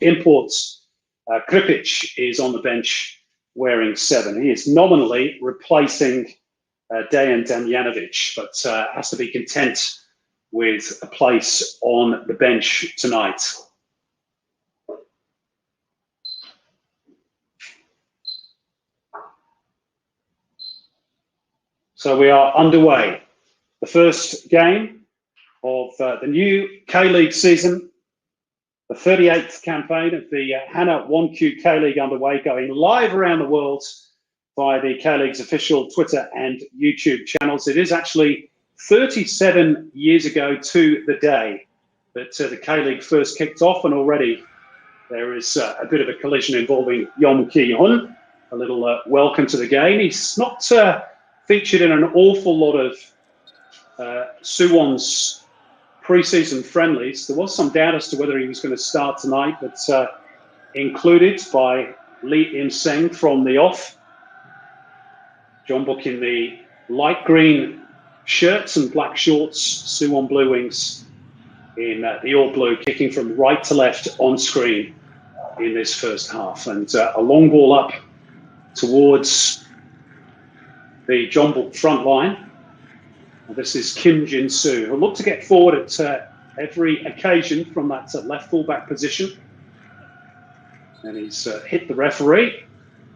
imports, Kripic is on the bench wearing 7. He is nominally replacing Dejan Damjanovic, but has to be content with a place on the bench tonight. So we are underway. The first game of the new K-League season, the 38th campaign of the Hana 1Q K-League underway, going live around the world via the K-League's official Twitter and YouTube channels. It is actually 37 years ago to the day that the K-League first kicked off, and already there is a bit of a collision involving Yeon Ki-hun. A little welcome to the game. He's not featured in an awful lot of Suwon's pre-season friendlies. There was some doubt as to whether he was going to start tonight, but included by Lee Im-seng from the off. Jeonbuk in the light green shirts and black shorts. Suwon Bluewings in the all blue, kicking from right to left on screen in this first half. And a long ball up towards the Jeonbuk front line. This is Kim Jin-soo, who'll look to get forward at every occasion from that left fullback position. And he's hit the referee,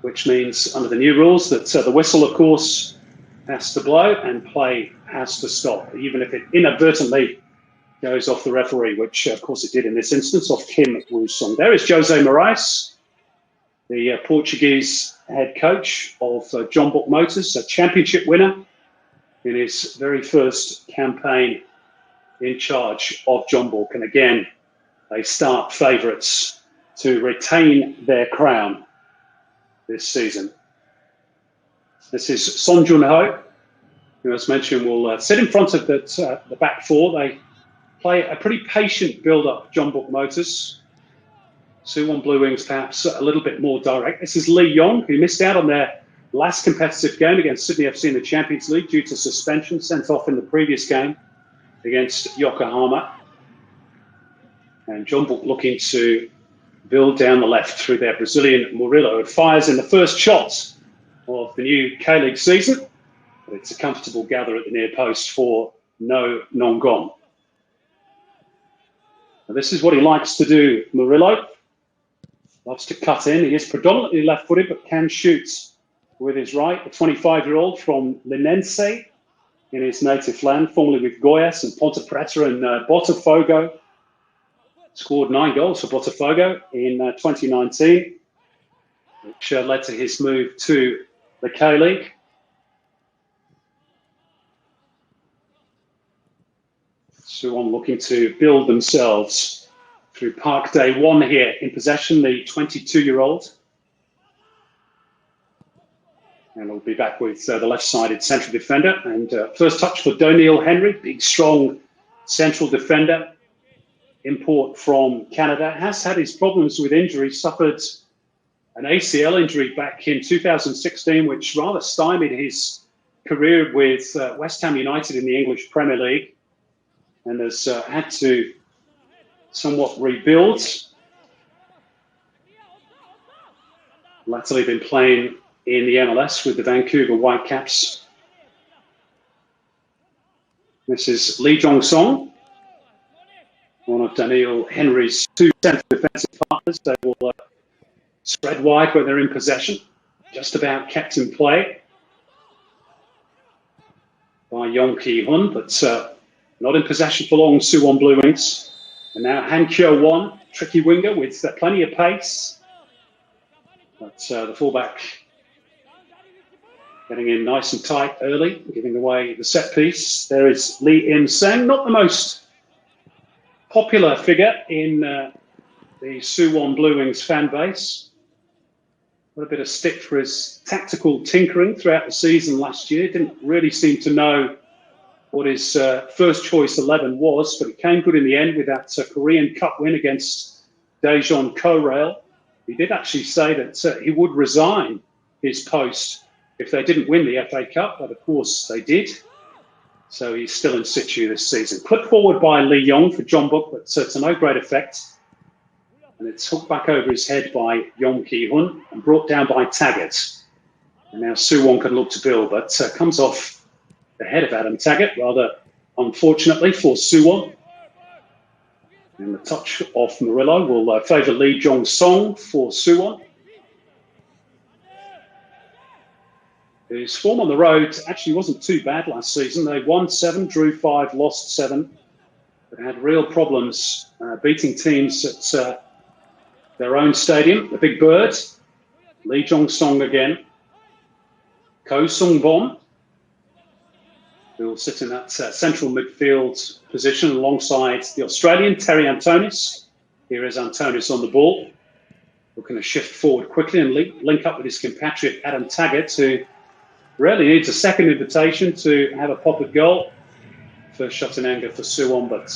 which means under the new rules that the whistle, of course, has to blow and play has to stop, even if it inadvertently goes off the referee, which, of course, it did in this instance, off Kim Woo-sung. There is Jose Moraes, the Portuguese head coach of Jeonbuk Motors, a championship winner in his very first campaign in charge of Jeonbuk. And again, they start favourites to retain their crown this season. This is Son Jun-ho, who, as mentioned, will sit in front of the back four. They play a pretty patient build-up, Jeonbuk Motors. Suwon Bluewings perhaps a little bit more direct. This is Lee Yong, who missed out on their last competitive game against Sydney FC in the Champions League due to suspension, sent off in the previous game against Yokohama. And Jeonbuk looking to build down the left through their Brazilian Murillo, who fires in the first shot of the new K-League season. But it's a comfortable gather at the near post for No Nongon. Now, this is what he likes to do, Murillo. Loves to cut in. He is predominantly left-footed, but can shoot with his right. The 25-year-old from Linense in his native land, formerly with Goiás and Ponte Preta and Botafogo. Scored 9 goals for Botafogo in 2019, which led to his move to the K-League. Suwon looking to build themselves through Park Day 1 here in possession, the 22-year-old. And we'll be back with the left-sided central defender. And first touch for Doniel Henry, big, strong central defender. Import from Canada. Has had his problems with injury, suffered an ACL injury back in 2016, which rather stymied his career with West Ham United in the English Premier League. And has had to somewhat rebuild. Latterly been playing in the MLS with the Vancouver Whitecaps. This is Lee Jong-song, one of Doniel Henry's 2 central defensive partners. They will spread wide when they're in possession. Just about kept in play by Yeon Ki-hun, but not in possession for long, Suwon Bluewings. And now Han Kyo-won, tricky winger with plenty of pace. But the fullback getting in nice and tight early, giving away the set piece. There is Lee Im-seng, not the most popular figure in the Suwon Bluewings fan base. Got a bit of stick for his tactical tinkering throughout the season last year. Didn't really seem to know what his first choice 11 was, but it came good in the end with that Korean Cup win against Daejeon Korail. He did actually say that he would resign his post if they didn't win the FA Cup, but of course they did. So he's still in situ this season. Clipped forward by Lee Yong for Jeonbuk, but to no great effect. And it's hooked back over his head by Yong Ki-hun and brought down by Taggart. And now Suwon can look to build, but comes off the head of Adam Taggart, rather unfortunately for Suwon. And the touch off Murillo will favour Lee Jong-song for Suwon, whose form on the road actually wasn't too bad last season. They won 7, drew 5, lost 7, but had real problems beating teams at their own stadium. The Big Bird, Lee Jong-song again, Ko Sung-bom, who will sit in that central midfield position alongside the Australian Terry Antonis. Here is Antonis on the ball, looking to shift forward quickly and link up with his compatriot Adam Taggart, who really needs a second invitation to have a pop at goal. First shot in anger for Suwon, but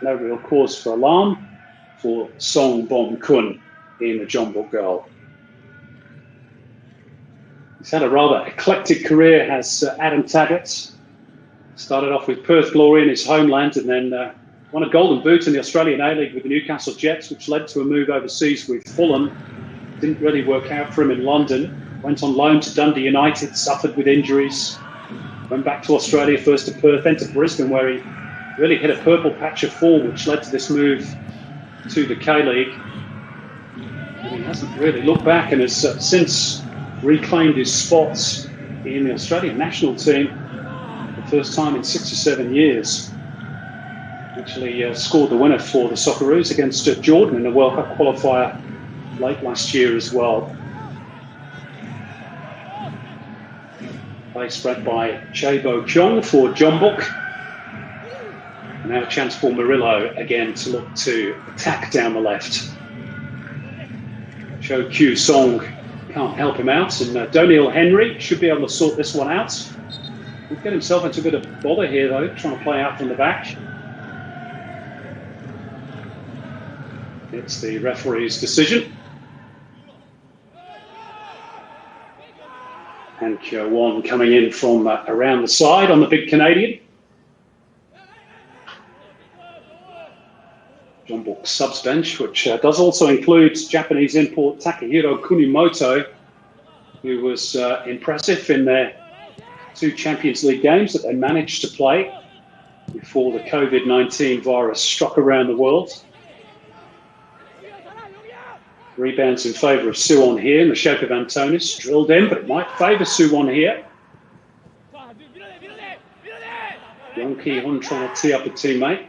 no real cause for alarm for Song Bom Kun in the Jeonbuk goal. He's had a rather eclectic career, has Adam Taggart. Started off with Perth Glory in his homeland, and then won a Golden Boot in the Australian A-League with the Newcastle Jets, which led to a move overseas with Fulham. Didn't really work out for him in London. Went on loan to Dundee United, suffered with injuries. Went back to Australia, first to Perth, then to Brisbane, where he really hit a purple patch of form, which led to this move to the K-League. And he hasn't really looked back and has since reclaimed his spots in the Australian national team for the first time in 6 or 7 years. Actually scored the winner for the Socceroos against Jordan in the World Cup qualifier late last year as well. Play spread by Jeonbuk for Jeonbuk. Now a chance for Murillo again to look to attack down the left. Cho Kyu-song can't help him out, and Doniel Henry should be able to sort this one out. He'll get himself into a bit of bother here though, trying to play out from the back. It's the referee's decision. And Kyo-won coming in from around the side on the big Canadian. Jeonbuk subs bench, which does also include Japanese import Takahiro Kunimoto, who was impressive in their 2 Champions League games that they managed to play before the COVID-19 virus struck around the world. Rebounds in favour of Suwon here in the shape of Antonis. Drilled in, but it might favour Suwon here. Yong Ki-hun trying to tee up a teammate.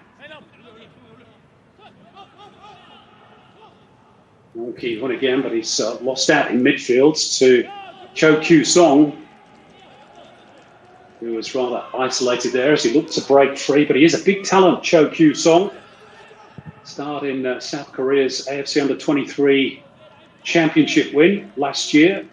Yong Ki-hun again, but he's lost out in midfield to Cho Kyu-song, who was rather isolated there as he looked to break free. But he is a big talent, Cho Kyu-song. Starred in South Korea's AFC Under-23 championship win last year.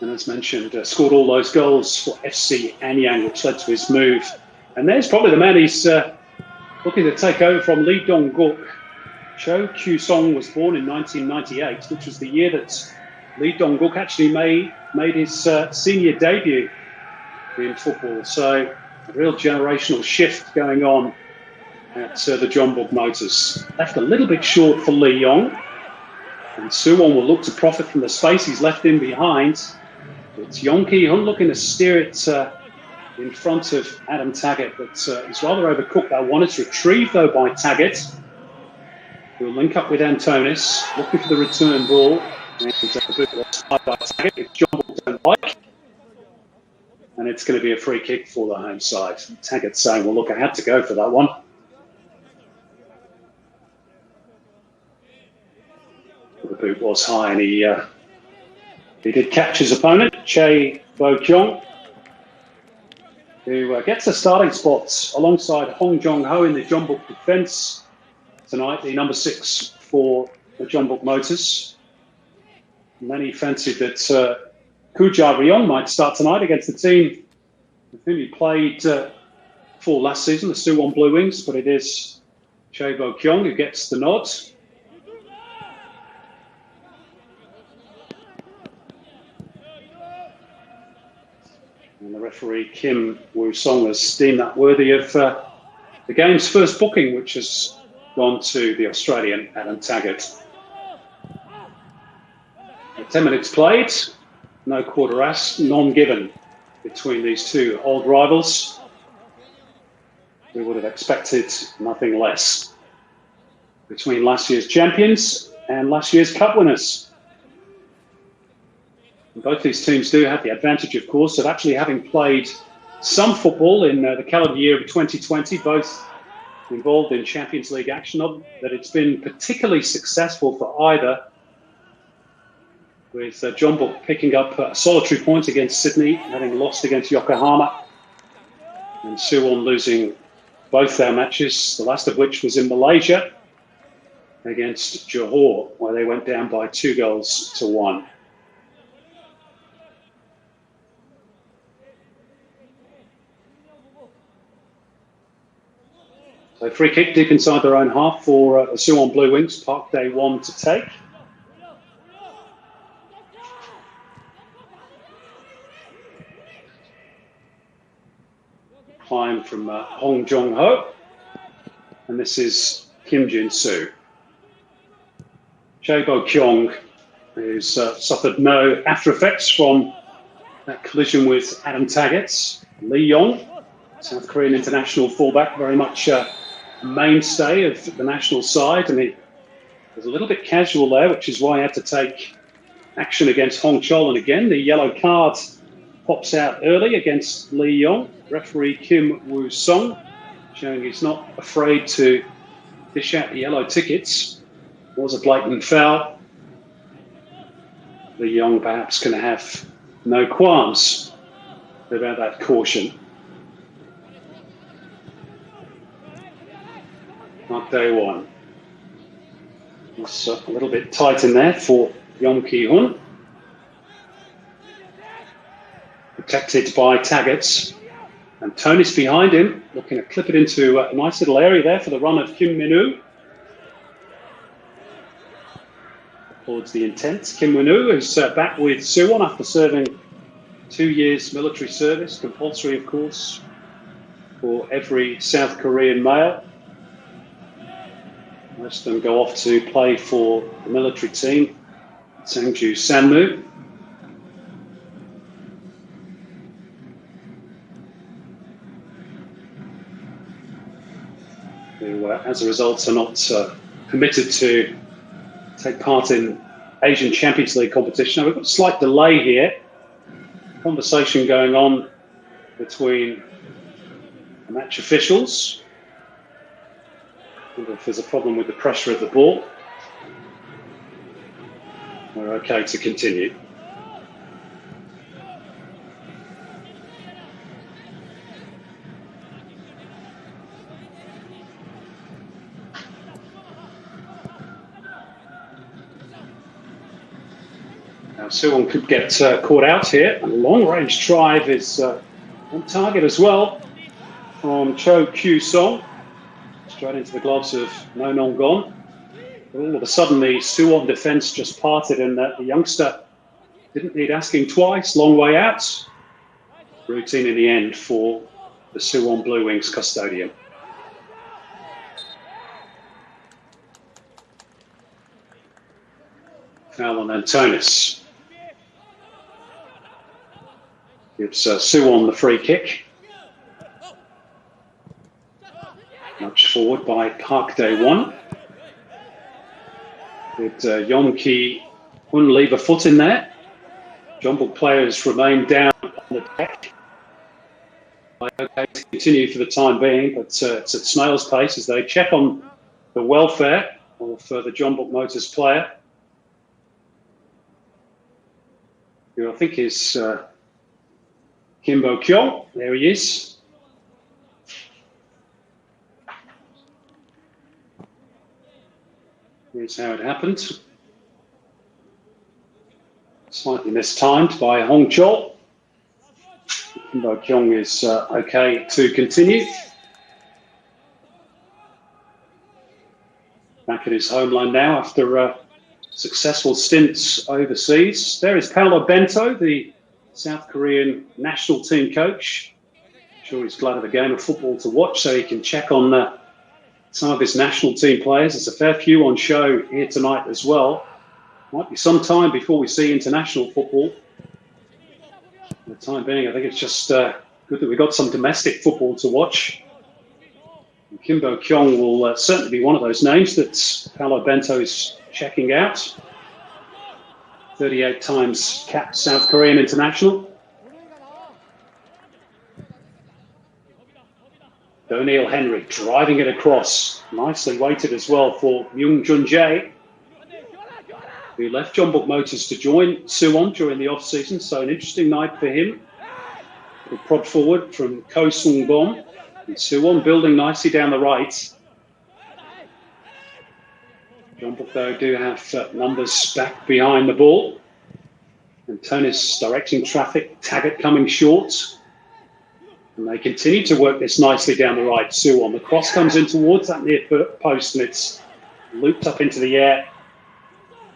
And as mentioned, scored all those goals for FC Anyang, which led to his move. And there's probably the man he's looking to take over from, Lee Dong-guk. Cho Kyu-song was born in 1998, which was the year that Lee Dong-guk actually made his senior debut in football. So a real generational shift going on at the Jeonbuk Motors. Left a little bit short for Lee Yong. And Suwon will look to profit from the space he's left in behind. It's Yong Ki-hun looking to steer it in front of Adam Taggart, but he's rather overcooked that one. It's retrieved though by Taggart, who will link up with Antonis, looking for the return ball. And a bit lost by Taggart, which Jeonbuk don't like. And it's going to be a free kick for the home side. Taggart saying, well, look, I had to go for that one. The boot was high, and he did catch his opponent, Chae Bo-kyung, who gets the starting spots alongside Hong Jong-ho in the Jeonbuk defence tonight, the number 6 for the Jeonbuk Motors. Many fancied that Kuja Ryong might start tonight against the team with whom he played for last season, the Suwon Bluewings, but it is Chae Bo-kyung who gets the nod. And the referee, Kim Woo-song, has deemed that worthy of the game's first booking, which has gone to the Australian Adam Taggart. 10 minutes played, no quarter as, none given between these two old rivals. We would have expected nothing less between last year's champions and last year's cup winners. And both these teams do have the advantage, of course, of actually having played some football in the calendar year of 2020, both involved in Champions League action. Not that it's been particularly successful for either, with Jeonbuk picking up a solitary point against Sydney, having lost against Yokohama, and Suwon losing both their matches, the last of which was in Malaysia against Johor, where they went down by 2-1. So free kick deep inside their own half for the Suwon Bluewings, Park Dae-won to take. Climb from Hong Jong-ho, and this is Kim Jin-soo. Jae-bo-kyung, who's suffered no after effects from that collision with Adam Taggart. Lee Yong, South Korean international fullback, very much a mainstay of the national side, and he was a little bit casual there, which is why he had to take action against Hong Chol. And again, the yellow card pops out early against Lee Yong. Referee Kim Woo-sung showing he's not afraid to dish out the yellow tickets. It was a blatant foul. Lee Yong perhaps going to have no qualms about that caution. Park Dae-won. It's a little bit tight in there for Yong Ki-hun. Protected by Taggart. And Tony's behind him, looking to clip it into a nice little area there for the run of Kim Min-woo. Towards the intent. Kim Min-woo is back with Suwon after serving 2 years military service, compulsory, of course, for every South Korean male. Most of them go off to play for the military team, Sangju Sanmu. Who, as a result, are not permitted to take part in Asian Champions League competition. Now, we've got a slight delay here. Conversation going on between the match officials. I wonder if there's a problem with the pressure of the ball. We're okay to continue. Now, Suwon could get caught out here. A long-range drive is on target as well from Cho Kyu-song. Straight into the gloves of No Nong-gon. All of a sudden, the Suwon defence just parted, and the youngster didn't need asking twice. Long way out. Routine in the end for the Suwon Bluewings custodian. Foul on Antonis. Gives Suwon the free kick. Nudged forward by Park Dae-won. Did Yong Ki-hun leave a foot in there? Jeonbuk players remain down on the deck. Okay to continue for the time being, but it's at snail's pace as they check on the welfare of the Jeonbuk Motors player, who I think is Kim Bo-kyung. There he is. Here's how it happened. Slightly mistimed by Hong Chol. Kim Bo-kyung is okay to continue. Back in his homeland now after successful stints overseas. There is Paolo Bento, the South Korean national team coach. I'm sure he's glad of a game of football to watch so he can check on some of his national team players. There's a fair few on show here tonight as well. Might be some time before we see international football. For the time being, I think it's just good that we've got some domestic football to watch. And Kimbo Kyung will certainly be one of those names that Paolo Bento is checking out. 38 times capped South Korean international. O'Neill Henry driving it across. Nicely weighted as well for Myung Jun Jae, who left Jeonbuk Motors to join Suwon during the off-season. So an interesting night for him. A prod forward from Ko Sung Bom. And Suwon building nicely down the right. Jeonbuk, though, do have numbers back behind the ball. And Tonis directing traffic. Taggart coming short. And they continue to work this nicely down the right. Suwon. The cross comes in towards that near post, and it's looped up into the air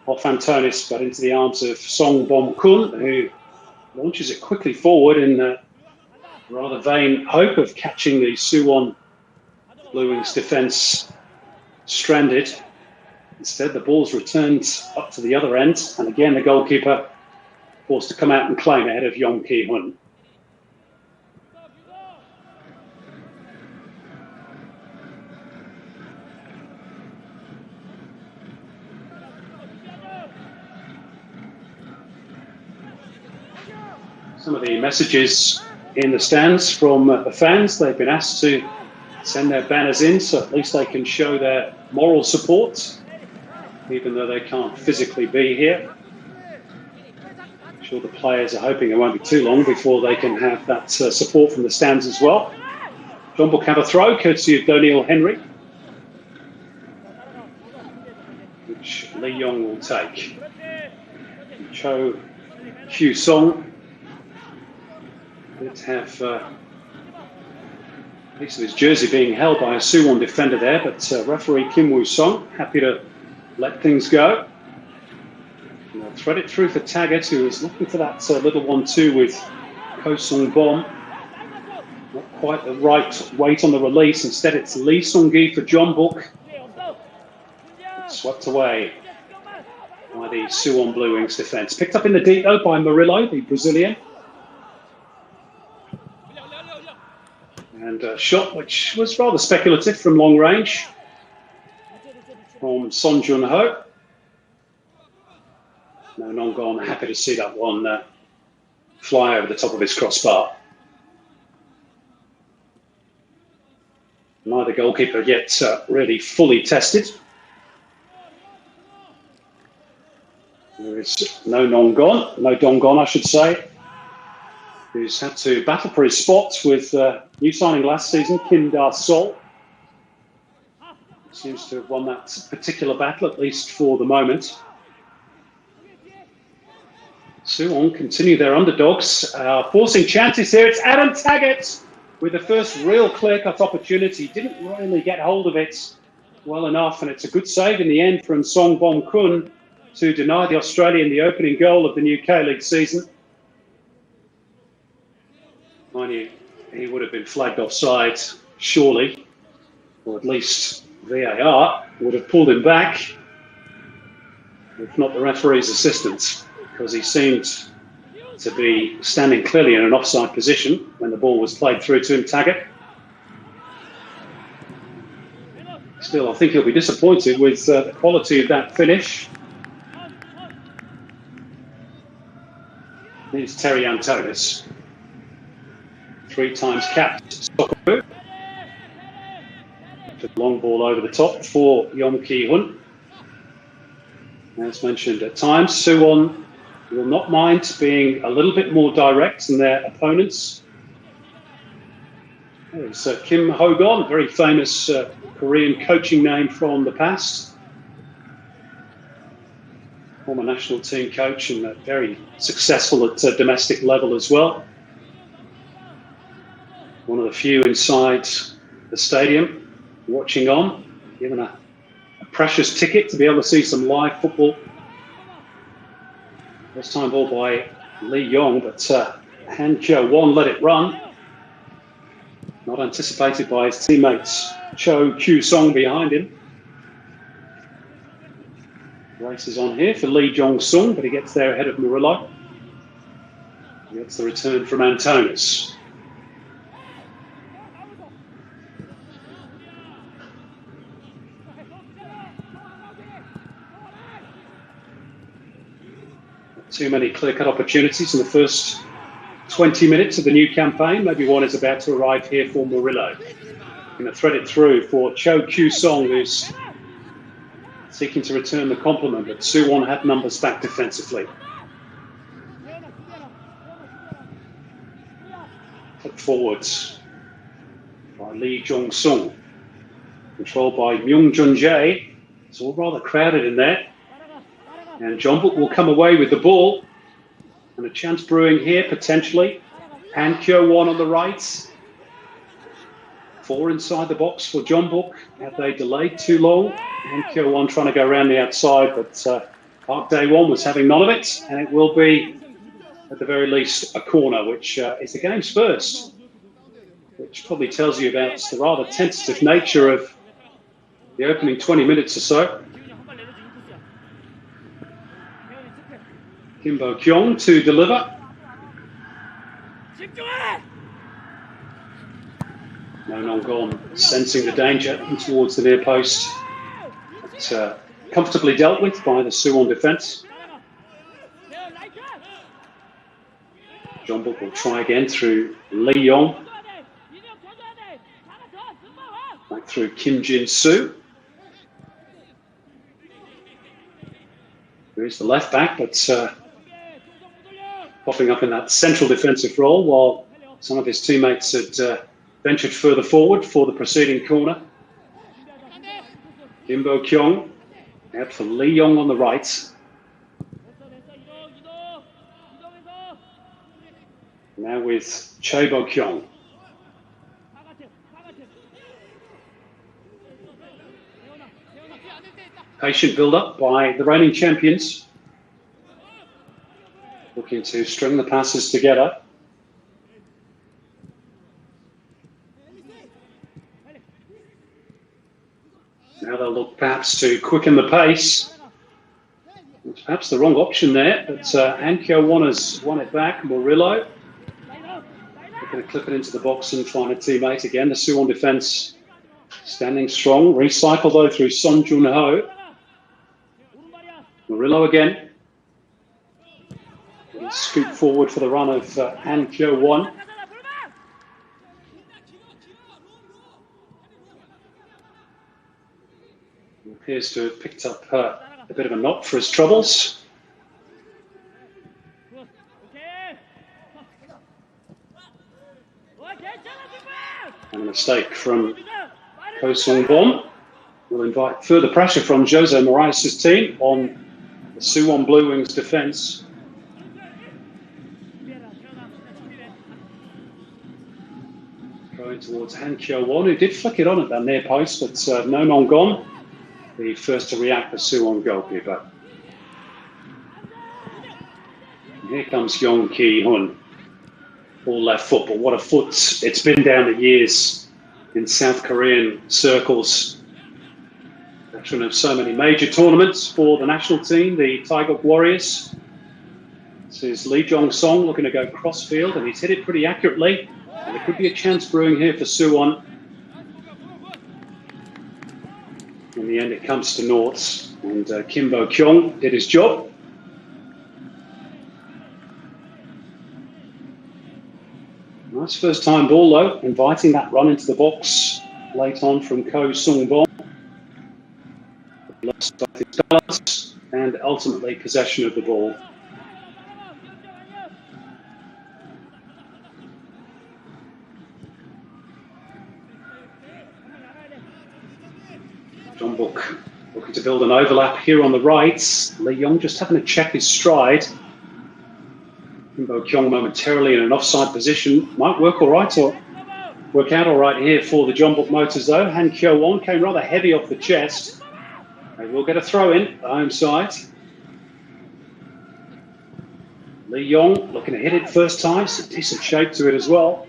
off Antonis, but into the arms of Song Bom Kun, who launches it quickly forward in rather vain hope of catching the Suwon Bluewings defence stranded. Instead, the ball's returned up to the other end, and again the goalkeeper forced to come out and claim ahead of Yong Ki-hun. Some of the messages in the stands from the fans, they've been asked to send their banners in so at least they can show their moral support, even though they can't physically be here. I'm sure the players are hoping it won't be too long before they can have that support from the stands as well. Jeonbuk have a throw, courtesy of O'Neill Henry, which Lee Yong will take. Cho Kyu Song did have a piece of his jersey being held by a Suwon defender there, but referee Kim Woo-sung happy to let things go. And they'll thread it through for Taggart, who was looking for that little 1-2 with Ko Sung Bom. Not quite the right weight on the release. Instead, it's Lee Sung-gi for Jeonbuk. Swept away by the Suwon Bluewings defence. Picked up in the deep, though, by Murillo, the Brazilian. And a shot which was rather speculative from long range from Son Jun-ho. No, Nongon happy to see that one fly over the top of his crossbar. Neither goalkeeper yet really fully tested. There is no Dongon, I should say, who's had to battle for his spot with new signing last season, Kim Da-sol. Seems to have won that particular battle, at least for the moment. Suwon continue their underdogs, forcing chances here. It's Adam Taggart with the first real clear-cut opportunity. Didn't really get hold of it well enough, and it's a good save in the end from Song Bom Kun to deny the Australian the opening goal of the new K-League season. Mind you, he would have been flagged offside, surely, or at least VAR would have pulled him back, if not the referee's assistance, because he seemed to be standing clearly in an offside position when the ball was played through to him, Taggart. Still, I think he'll be disappointed with the quality of that finish. Here's Terry Antonis. 3 times capped Socceroo. Long ball over the top for Yong Ki-hun. As mentioned at times, Suwon will not mind being a little bit more direct than their opponents. There's Kim Ho-gon, very famous Korean coaching name from the past. Former national team coach and very successful at domestic level as well. One of the few inside the stadium watching on, given a precious ticket to be able to see some live football. First time ball by Lee Yong, but Han Jo-won let it run. Not anticipated by his teammates. Cho Kyu-song behind him. Race is on here for Lee Jong-sung, but he gets there ahead of Murillo. He gets the return from Antonis. Too many clear-cut opportunities in the first 20 minutes of the new campaign. Maybe one is about to arrive here for Murillo. Going to thread it through for Cho Kyu-song, who's seeking to return the compliment, but Suwon had numbers back defensively. Put forwards by Lee Jong-sung. Controlled by Myung Jun-jae. It's all rather crowded in there. And Jeonbuk will come away with the ball. And a chance brewing here, potentially. Han Kyo-won on the right. 4 inside the box for Jeonbuk. Have they delayed too long? Han Kyo-won trying to go around the outside, but Park Dae-won was having none of it. And it will be, at the very least, a corner, which is the game's first. Which probably tells you about the rather tentative nature of the opening 20 minutes or so. Kim Bo-kyung to deliver. No Nong-gon sensing the danger in towards the near post. But, comfortably dealt with by the Suwon defence. Jeonbuk will try again through Lee Yong. Back through Kim Jin-soo. There's the left back, but popping up in that central defensive role while some of his teammates had ventured further forward for the preceding corner. Kim Bo-kyung out for Lee Yong on the right. Now with Chae Bo-kyung. Patient build-up by the reigning champions. Looking to string the passes together. Now they'll look perhaps to quicken the pace. It's perhaps the wrong option there, but Han Kyo-won has won it back. Murillo looking to clip it into the box and find a teammate again. The Suwon defence standing strong. Recycle though through Son Jun-ho. Murillo again. Scoop forward for the run of Han Kyo-won. Appears to have picked up a bit of a knock for his troubles. And a mistake from Ko Sung-bom will invite further pressure from Jose Moraes' team on the Suwon Bluewings defence. Going towards Han Kyo-won, who did flick it on at that near post, but no Nong-gon, the first to react, the Suwon goalkeeper. And here comes Yong Ki-hun, all left foot, but what a foot it's been down the years in South Korean circles. Veteran of so many major tournaments for the national team, the Taeguk Warriors. This is Lee Jong-sung looking to go crossfield, and he's hit it pretty accurately. And there could be a chance brewing here for Suwon. In the end, it comes to naught, and Kim Bo-kyung did his job. Nice first time ball though, inviting that run into the box late on from Ko Sung-bom. Lost both his balance and ultimately possession of the ball. Jeonbuk looking to build an overlap here on the right. Lee Yong just having to check his stride. Kim Bo-kyung momentarily in an offside position. Might work all right, or work out all right here for the Jeonbuk Motors though. Han Kyo-won came rather heavy off the chest. They will get a throw in, the home side. Lee Yong looking to hit it first time. Some decent shape to it as well.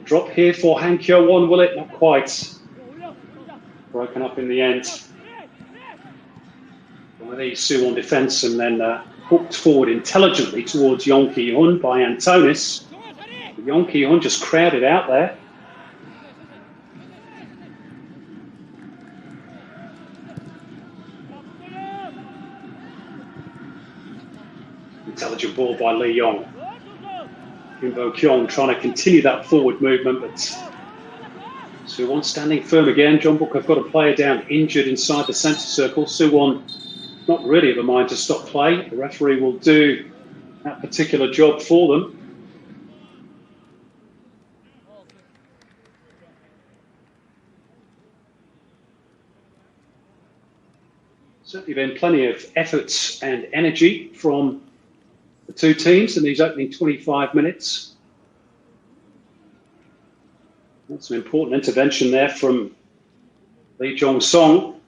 Drop here for Han Kyo-won, will it? Not quite. Broken up in the end. One of the Suwon defence and then hooked forward intelligently towards Yeon Ki-hun by Antonis. Yeon Ki-hun just crowded out there. Intelligent ball by Lee Yong. Jeonbuk Kyung trying to continue that forward movement, but Suwon standing firm again. Jeonbuk have got a player down injured inside the centre circle. Suwon not really of a mind to stop play. The referee will do that particular job for them. Certainly been plenty of effort and energy from the two teams in these opening 25 minutes. That's an important intervention there from Lee Jong-song.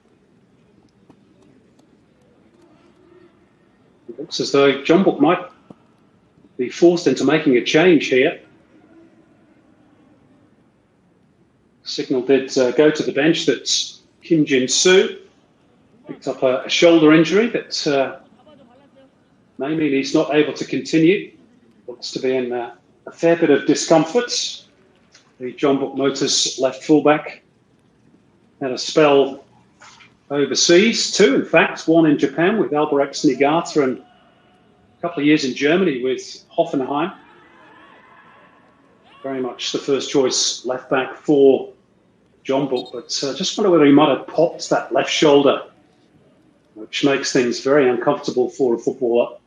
It looks as though Jeonbuk might be forced into making a change here. Signal did go to the bench that Kim Jin-soo picked up a shoulder injury that may mean he's not able to continue. Looks to be in a fair bit of discomfort. The Jeonbuk Motors left fullback had a spell overseas, two in fact, one in Japan with Albirex Niigata and a couple of years in Germany with Hoffenheim. Very much the first choice left back for Jeonbuk, but just wonder whether he might have popped that left shoulder, which makes things very uncomfortable for a footballer.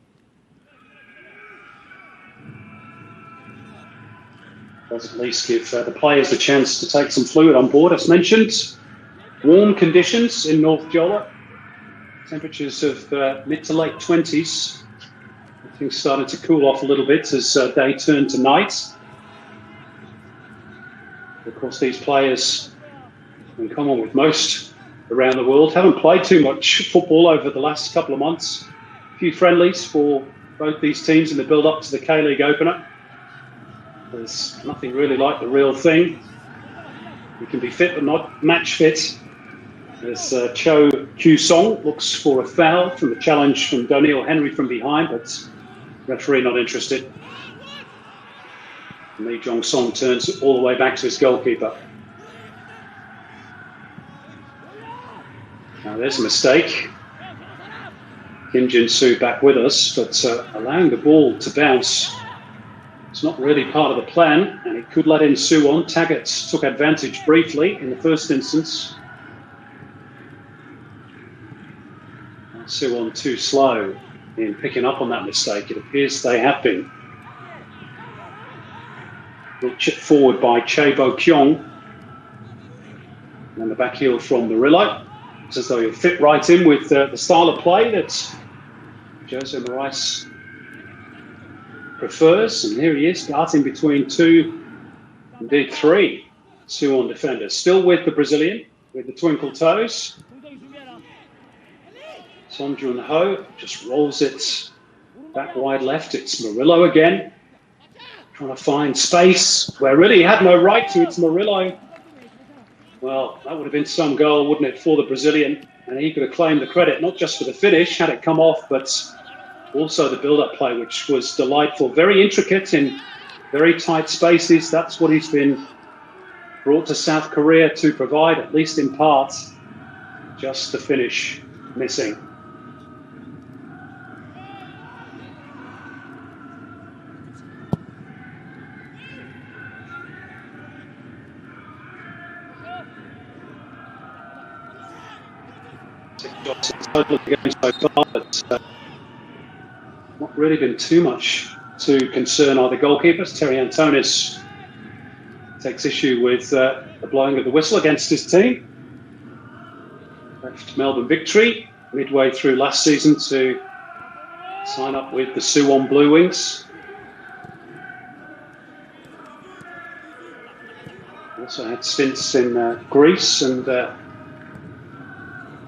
Does at least give the players the chance to take some fluid on board. As mentioned, warm conditions in North Jeolla. Temperatures of mid to late 20s. Things started to cool off a little bit as day turned to night. Of course, these players, in common with most around the world, haven't played too much football over the last couple of months. A few friendlies for both these teams in the build-up to the K-League opener. There's nothing really like the real thing. You can be fit but not match fit. As Cho Kyu-song looks for a foul from the challenge from Doniel Henry from behind, but referee not interested. And Lee Jong-song turns all the way back to his goalkeeper. Now there's a mistake. Kim Jin-soo back with us, but allowing the ball to bounce, it's not really part of the plan, and it could let in Suwon. Taggart took advantage briefly in the first instance. Suwon too slow in picking up on that mistake. It appears they have been. Little chip forward by Jeonbuk Kyung. And the back heel from Murillo. It's as though he'll fit right in with the style of play that Jose Morais prefers. And here he is, darting between two, indeed three, Suwon defenders. Still with the Brazilian, with the twinkle toes. Son Jun-ho just rolls it back wide left. It's Murillo again, trying to find space where really he had no right to. It's Murillo. Well, that would have been some goal, wouldn't it, for the Brazilian? And he could have claimed the credit, not just for the finish, had it come off, but also the build-up play, which was delightful. Very intricate in very tight spaces. That's what he's been brought to South Korea to provide, at least in part. Just the finish missing. Total of the game so far, but not really been too much to concern either goalkeepers. Terry Antonis takes issue with the blowing of the whistle against his team. Left Melbourne Victory midway through last season to sign up with the Suwon Bluewings. Also had stints in Greece and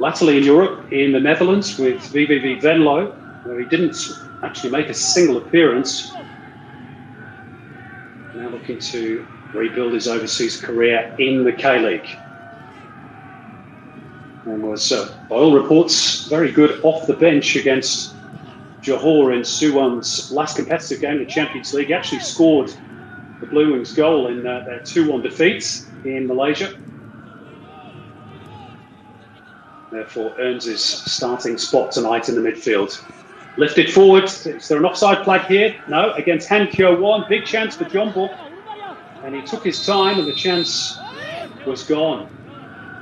latterly in Europe, in the Netherlands with VVV Venlo, where he didn't actually make a single appearance. Now looking to rebuild his overseas career in the K-League. And was, by all reports, very good off the bench against Johor in Suwon's last competitive game in the Champions League. He actually scored the Bluewings goal in their 2-1 defeat in Malaysia. Therefore earns his starting spot tonight in the midfield. Lifted forward. Is there an offside flag here? No, against Han Kyo-won. Big chance for Jeonbuk. And he took his time and the chance was gone.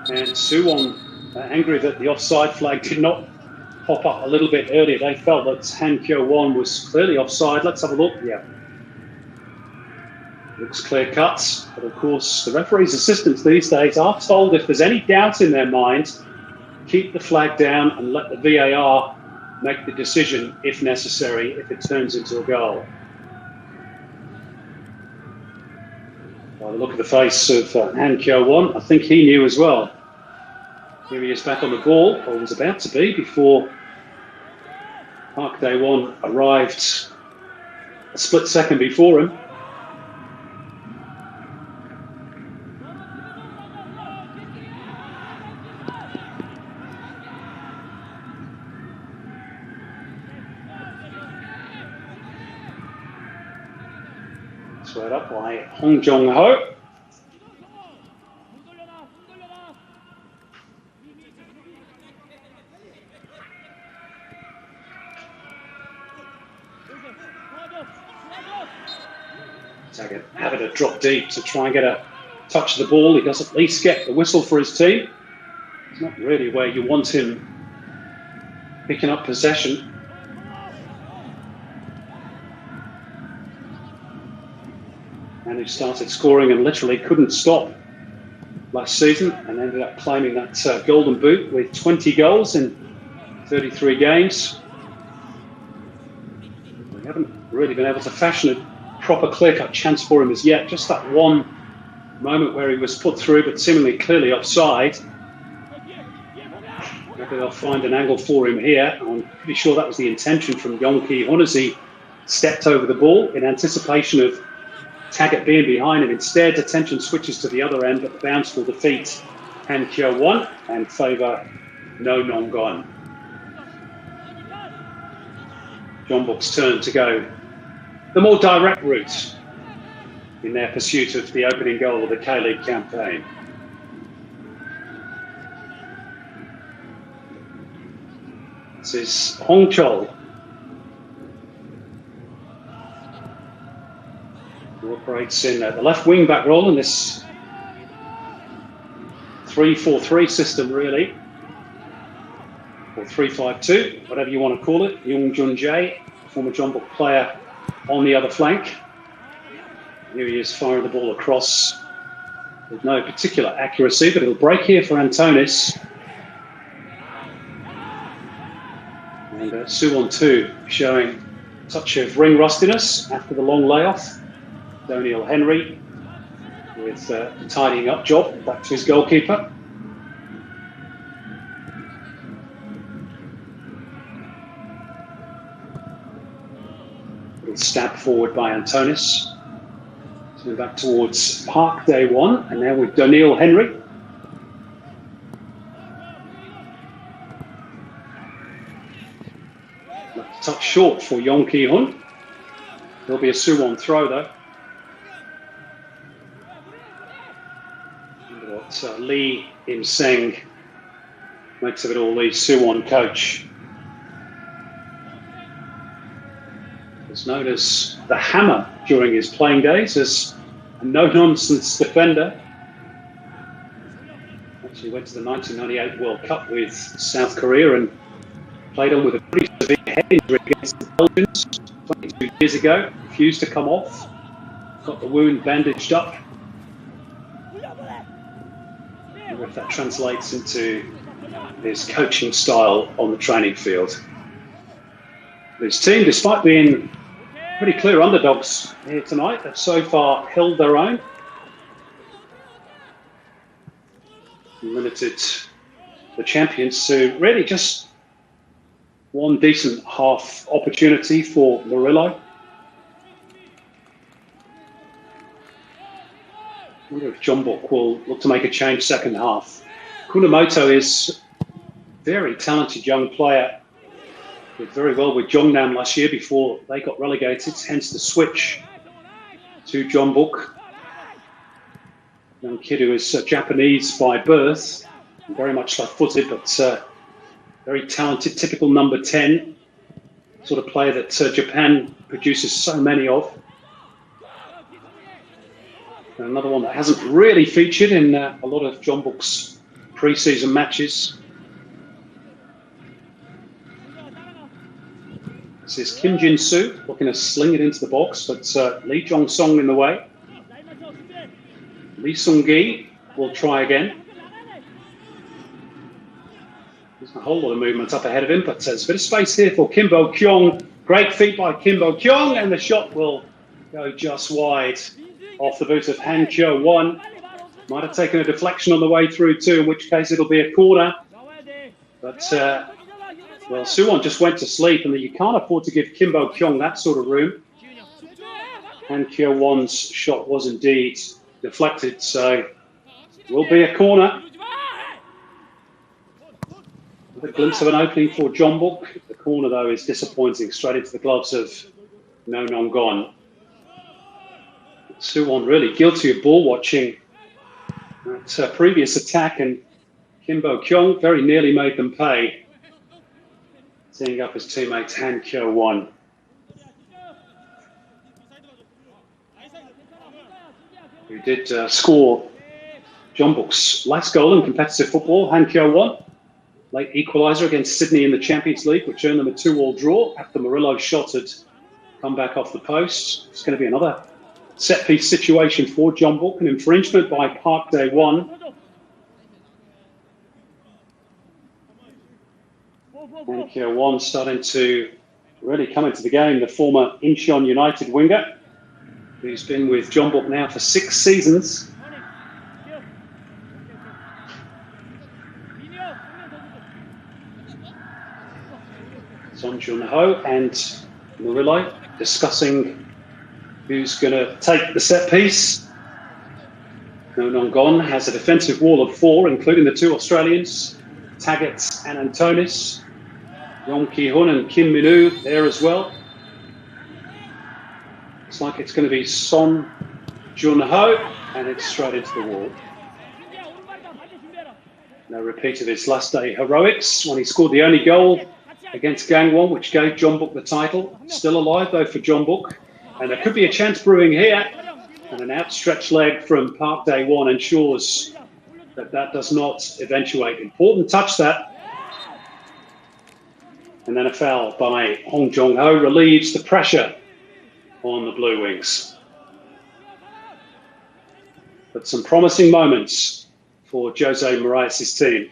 And Suwon, angry that the offside flag did not pop up a little bit earlier. They felt that Han Kyo-won was clearly offside. Let's have a look. Yeah. Looks clear cut. But of course, the referee's assistants these days are told if there's any doubt in their mind, keep the flag down and let the VAR make the decision if necessary, if it turns into a goal. By the look of the face of Han Kyo-won, I think he knew as well. Here he is back on the ball, or was about to be, before Park Dae-won arrived a split second before him. Squared up by Hong Jong-ho. Taggart having to drop deep to try and get a touch of the ball. He does at least get the whistle for his team. It's not really where you want him picking up possession. And he started scoring and literally couldn't stop last season and ended up claiming that golden boot with 20 goals in 33 games. We haven't really been able to fashion a proper clear-cut chance for him as yet. Just that one moment where he was put through but seemingly clearly offside. Maybe they'll find an angle for him here. I'm pretty sure that was the intention from Yong Ki-hun as he stepped over the ball in anticipation of Taggart being behind him. Instead, attention switches to the other end, but the bounce will defeat Han Kyo-won and favour No Nong-gon. Jeonbuk's turn to go the more direct route in their pursuit of the opening goal of the K-League campaign. This is Hong Chol, who operates in the left wing back role in this 3-4-3 system, really, or 3-5-2, whatever you want to call it. Young Jun-jae, former Jeonbuk player, on the other flank. Here he is firing the ball across with no particular accuracy, but it'll break here for Antonis. And Suwon too showing a touch of ring rustiness after the long layoff. Doniel Henry with the tidying up job, back to his goalkeeper. Little stab forward by Antonis. So back towards Park Dae-won, and now with Doniel Henry. Left touch short for Yong Ki-hun. There'll be a Suwon throw though. What Lee Im-seng makes of it all, the Suwon coach. Was known as the Hammer during his playing days, as a no-nonsense defender. Actually went to the 1998 World Cup with South Korea and played on with a pretty severe head injury against the Belgians 22 years ago. Refused to come off. Got the wound bandaged up. I wonder if that translates into his coaching style on the training field. His team, despite being pretty clear underdogs here tonight, have so far held their own. Limited the champions to really just one decent half opportunity for Murillo. I wonder if Jeonbuk will look to make a change second half. Kunamoto is a very talented young player. Did very well with Jeongnam last year before they got relegated, hence the switch to Jeonbuk. Young kid who is Japanese by birth, very much left-footed, but very talented, typical number 10, sort of player that Japan produces so many of. And another one that hasn't really featured in a lot of Jeonbuk's pre-season matches. This is Kim Jin-soo looking to sling it into the box, but Lee Jong-song in the way. Lee Sung-gi will try again. There's a whole lot of movement up ahead of him, but there's a bit of space here for Kim Bo-kyung. Great feat by Kim Bo-kyung, and the shot will go just wide off the boot of Han Kyo-won. Might have taken a deflection on the way through too, in which case it'll be a corner. But, well, Suwon just went to sleep, and you can't afford to give Kim Bo-kyung that sort of room. Han Kyo-won's shot was indeed deflected, so will be a corner. With a glimpse of an opening for Jeonbuk. The corner, though, is disappointing, straight into the gloves of No Nong-gon. Suwon really guilty of ball watching that previous attack, and Kim Bo-kyung very nearly made them pay, teeing up his teammate Han Kyo-won. Who did score Jeonbuk's last goal in competitive football, Han Kyo-won. Late equaliser against Sydney in the Champions League, which earned them a 2-2 draw after Murillo's shot had come back off the post. It's going to be another set-piece situation for Jeonbuk, an infringement by Park Dae-won. Han Kyo-won starting to really come into the game, the former Incheon United winger, who's been with Jeonbuk now for 6 seasons. Son Jun-ho and Murillo discussing who's going to take the set piece. No Nong-gon has a defensive wall of 4, including the 2 Australians, Taggart and Antonis. Yong Ki-hun and Kim Min-woo there as well. Looks like it's going to be Son Jun-ho, and it's straight into the wall. No repeat of his last day heroics when he scored the only goal against Gangwon, which gave Jeonbuk the title. Still alive, though, for Jeonbuk. And there could be a chance brewing here. And an outstretched leg from Park Dae-won ensures that that does not eventuate. Important touch, that. And then a foul by Hong Jong-ho relieves the pressure on the Bluewings. But some promising moments for Jose Moraes' team.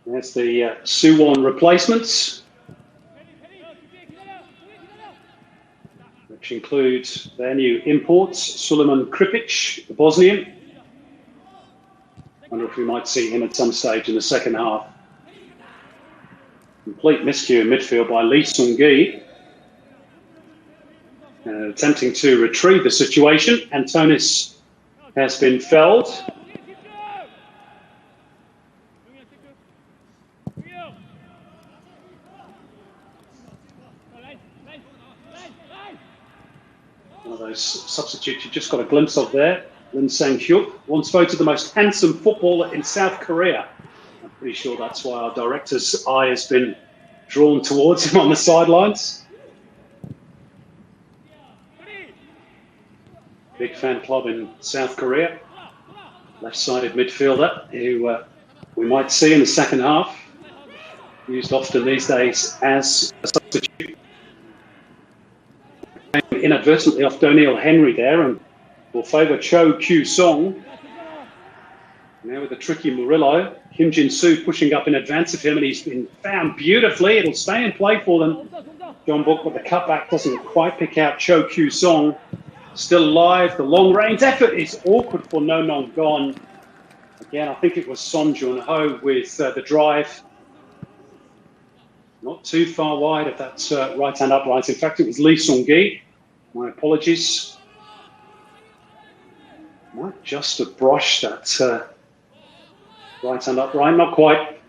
There's the Suwon replacements, which include their new imports, Suleiman Kripic, the Bosnian. Wonder if we might see him at some stage in the second half. Complete miscue in midfield by Lee Sung-gi. Attempting to retrieve the situation. Antonis has been felled. One of those substitutes you just got a glimpse of there. Lim Sang-hyuk, once voted the most handsome footballer in South Korea. I'm pretty sure that's why our director's eye has been drawn towards him on the sidelines. Big fan club in South Korea. Left-sided midfielder who we might see in the second half. Used often these days as a substitute. Inadvertently off Doniel Henry there, and will favour Cho Kyu-song. Now with the tricky Murillo. Kim Jin-soo pushing up in advance of him, and he's been found beautifully. It'll stay in play for them. Jeonbuk, but the cutback doesn't quite pick out Cho Kyu-song. Still alive. The long-range effort is awkward for No Nong-gon. Again, I think it was Son Jun-ho with the drive. Not too far wide of that right-hand upright. In fact, it was Lee Sung-gi. My apologies. Might just have brushed that right hand upright, not quite.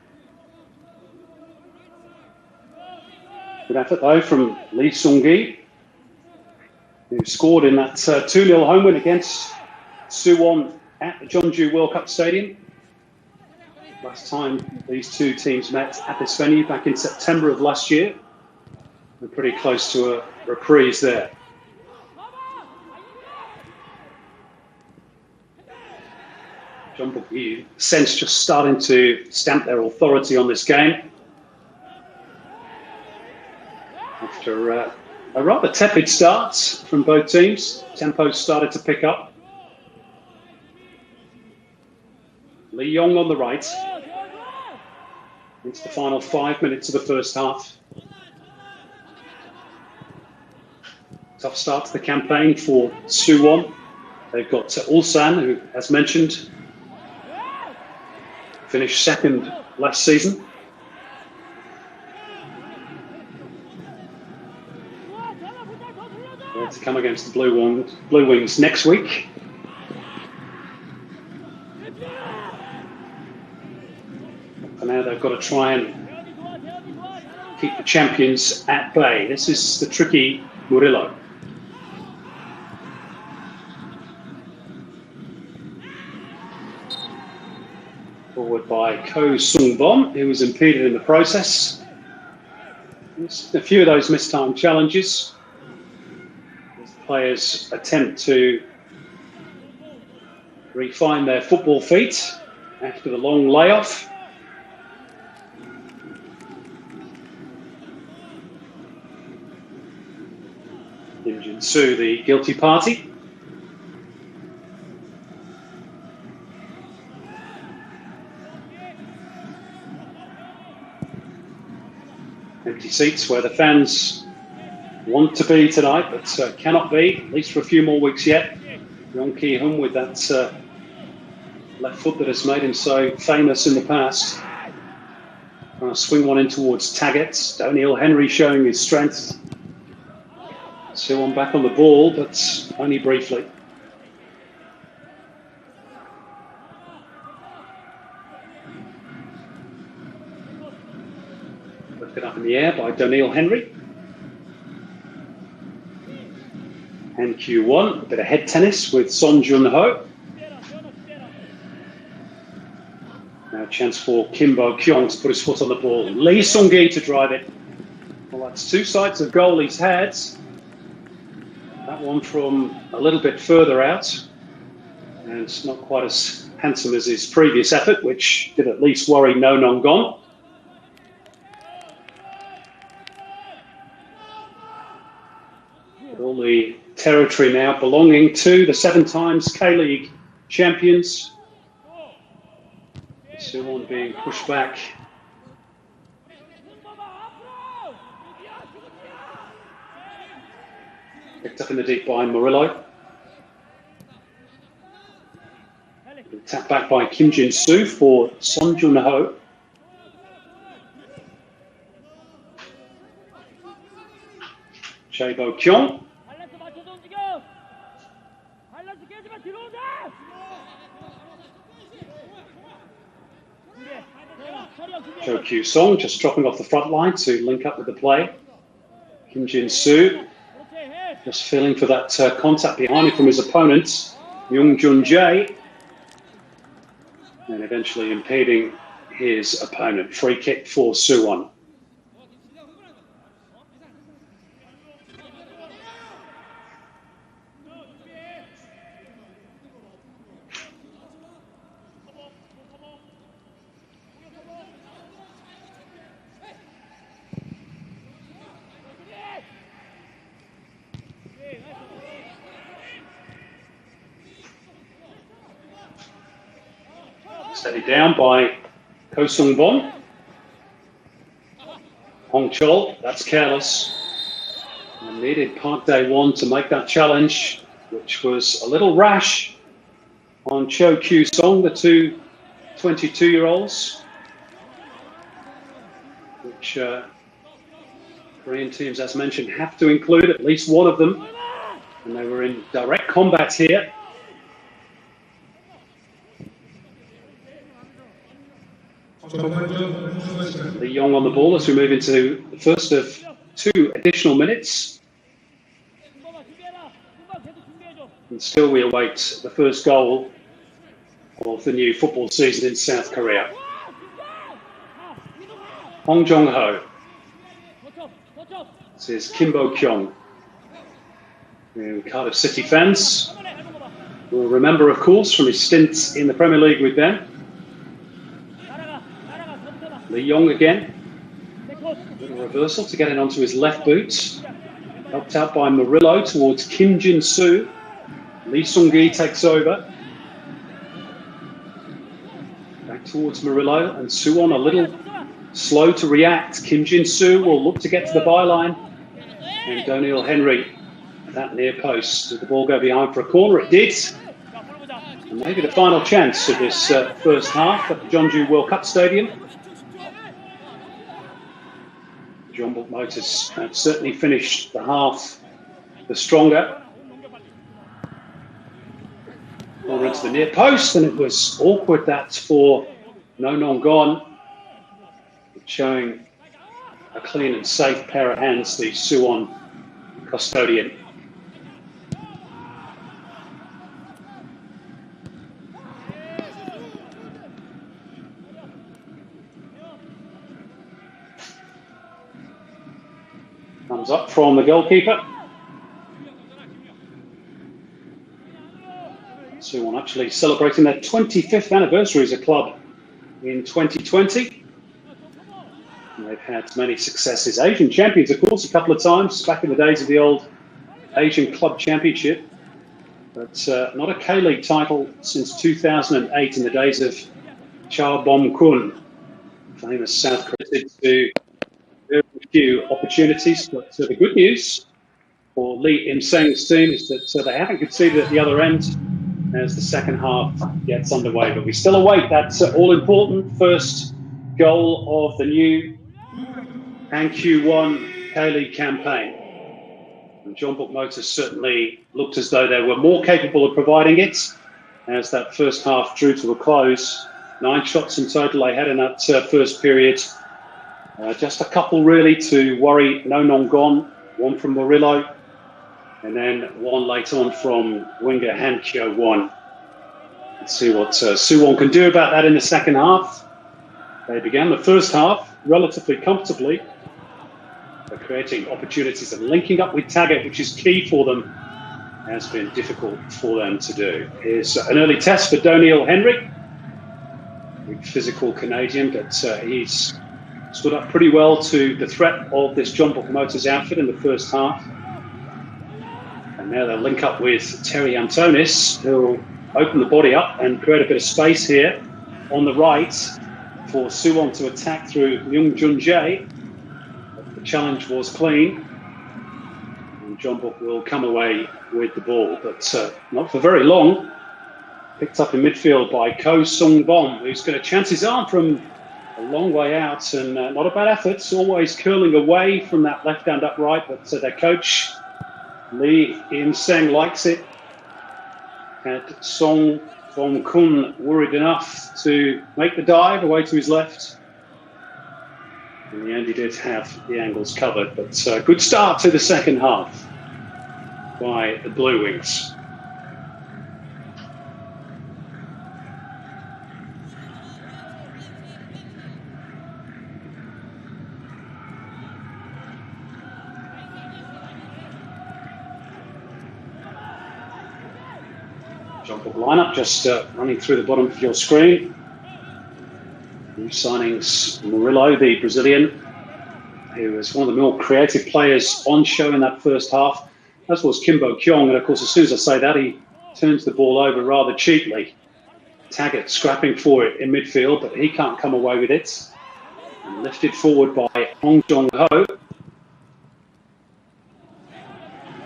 Good effort though from Lee Sung-gi, who scored in that 2-0 home win against Suwon at the Jeonbuk World Cup Stadium. Last time these two teams met at this venue back in September of last year. We're pretty close to a reprise there. Jeonbuk, you sense, just starting to stamp their authority on this game. After a rather tepid start from both teams, tempo started to pick up. Lee Yong on the right. It's the final 5 minutes of the first half. Tough start to the campaign for Suwon. They've got Ulsan, who, as mentioned, finished second last season. They're to come against the Bluewings next week. For now, they've got to try and keep the champions at bay. This is the tricky Murillo. Forward by Ko Sung-bom, who was impeded in the process. A few of those mistimed challenges as players attempt to refine their football feet after the long layoff. Kim Jin-soo, the guilty party. Empty seats where the fans want to be tonight, but cannot be, at least for a few more weeks yet. Yong Ki-hun with that left foot that has made him so famous in the past. Trying to swing one in towards Taggett. O'Neill Henry showing his strength. Suwon back on the ball, but only briefly. Lifted up in the air by O'Neill Henry. And Q1, a bit of head tennis with Son Jun-ho. Now a chance for Kim Bo-kyung to put his foot on the ball. Lee Sung-gi to drive it. Well, that's two sides of goal he's had. That one from a little bit further out. And not quite as handsome as his previous effort, which did at least worry No Nong-gon. With all the territory now belonging to the 7 times K-League champions. Suwon being pushed back. Picked up in the deep by Murillo. Tapped back by Kim Jin-soo for Son Jun-ho. Chae Bo-kyung. Jo Kyu-song just dropping off the front line to link up with the play. Kim Jin-soo just feeling for that contact behind him from his opponent, Young Jun-jae, and eventually impeding his opponent. Free kick for Suwon. Steadied down by Ko Sung-bom. Hong Chol, that's careless. And needed Park Dae-won to make that challenge, which was a little rash on Cho Kyu-song, the two 22-year-olds, which Korean teams, as mentioned, have to include at least one of them. And they were in direct combat here. Lee Yong on the ball as we move into the first of 2 additional minutes. And still we await the first goal of the new football season in South Korea. Hong Jong-ho. This is Kim Bo-kyung. Cardiff City fans will remember, of course, from his stint in the Premier League with them. Lee Yong again. A little reversal to get it onto his left boot. Helped out by Murillo towards Kim Jin-soo. Lee Sung-gi takes over. Back towards Murillo, and Suwon a little slow to react. Kim Jin-soo will look to get to the byline. And O'Neill Henry at that near post. Did the ball go behind for a corner? It did. And maybe the final chance of this first half at the Jeonbuk World Cup Stadium. Jeonbuk Motors have certainly finished the half the stronger. Corner into the near post, and it was awkward, that for No Nong Gon, showing a clean and safe pair of hands, the Suwon custodian. Comes up from the goalkeeper. Suwon actually celebrating their 25th anniversary as a club in 2020. And they've had many successes. Asian champions, of course, a couple of times back in the days of the old Asian Club Championship. But not a K-League title since 2008 in the days of Cha Bom-kun, famous South Korean, to very few opportunities. But the good news for Lee Im-seng's team is that they haven't conceded at the other end as the second half gets underway. But we still await that all-important first goal of the new Q1 K-League campaign. And Jeonbuk Motors certainly looked as though they were more capable of providing it as that first half drew to a close. 9 shots in total they had in that first period. Just a couple really to worry No Nong Gon, 1 from Murillo, and then 1 late on from winger Han Kyo-won. Let's see what Suwon can do about that in the second half. They began the first half relatively comfortably. They're creating opportunities and linking up with Taggart, which is key for them, has been difficult for them to do. Here's an early test for O'Neill Henry, big physical Canadian, but he's stood up pretty well to the threat of this Jeonbuk Motors outfit in the first half. And now they'll link up with Terry Antonis, who'll open the body up and create a bit of space here on the right for Suwon to attack through Myung Jun Jae. The challenge was clean, and Jeonbuk will come away with the ball, but not for very long. Picked up in midfield by Ko Sung-bom, who's going to chance his arm from a long way out, and not a bad effort, always curling away from that left hand upright, but their coach Lee Im-seng likes it. Had Song Bom-kun worried enough to make the dive away to his left. In the end, he did have the angles covered, but good start to the second half by the Bluewings. Jeonbuk lineup just running through the bottom of your screen. New signings: Murillo, the Brazilian, who was one of the more creative players on show in that first half, as was Kim Bo-kyung. And of course, as soon as I say that, he turns the ball over rather cheaply. Taggart scrapping for it in midfield, but he can't come away with it. And lifted forward by Hong Jong-ho.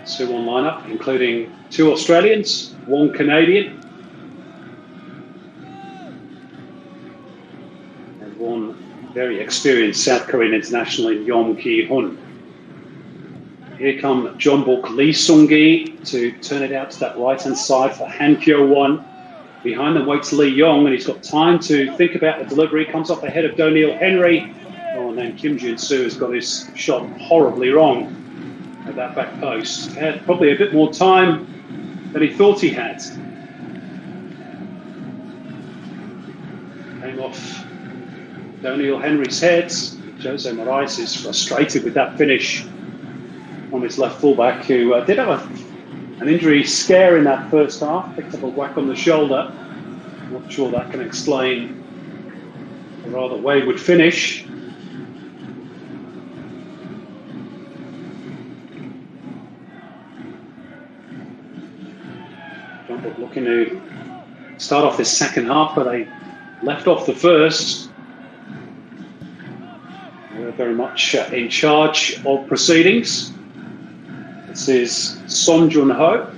Suwon lineup, including 2 Australians, 1 Canadian, and 1 very experienced South Korean international in Yom Ki-hun. Here come Jeonbuk Lee Sung-gi to turn it out to that right-hand side for Han Kyo-won. Behind them waits Lee Yong, and he's got time to think about the delivery. Comes off the head of Doneil Henry. Oh, and then Kim Jin-soo has got his shot horribly wrong at that back post. He had probably a bit more time than he thought he had. Came off Doneil Henry's head. Jose Morais is frustrated with that finish on his left fullback, who did have an injury scare in that first half. Picked up a whack on the shoulder. Not sure that can explain a rather wayward finish. Jeonbuk looking to start off this second half, but they left off the first. We're very much in charge of proceedings. This is Son Jun-ho.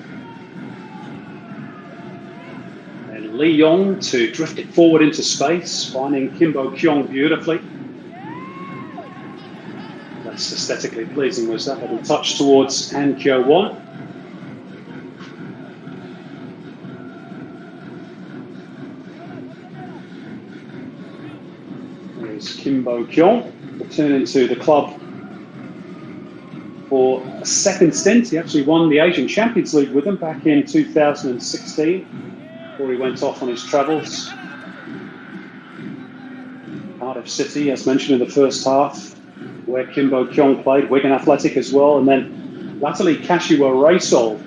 And Lee Yong to drift it forward into space, finding Kim Bo-kyung beautifully. That's aesthetically pleasing, was that little touch towards Han Kyo-won. There's Kim Bo-kyung, returning to the club for a second stint. He actually won the Asian Champions League with them back in 2016, before he went off on his travels. Cardiff City, as mentioned in the first half, where Kim Bo-kyung played, Wigan Athletic as well, and then latterly Kashiwa Reysol,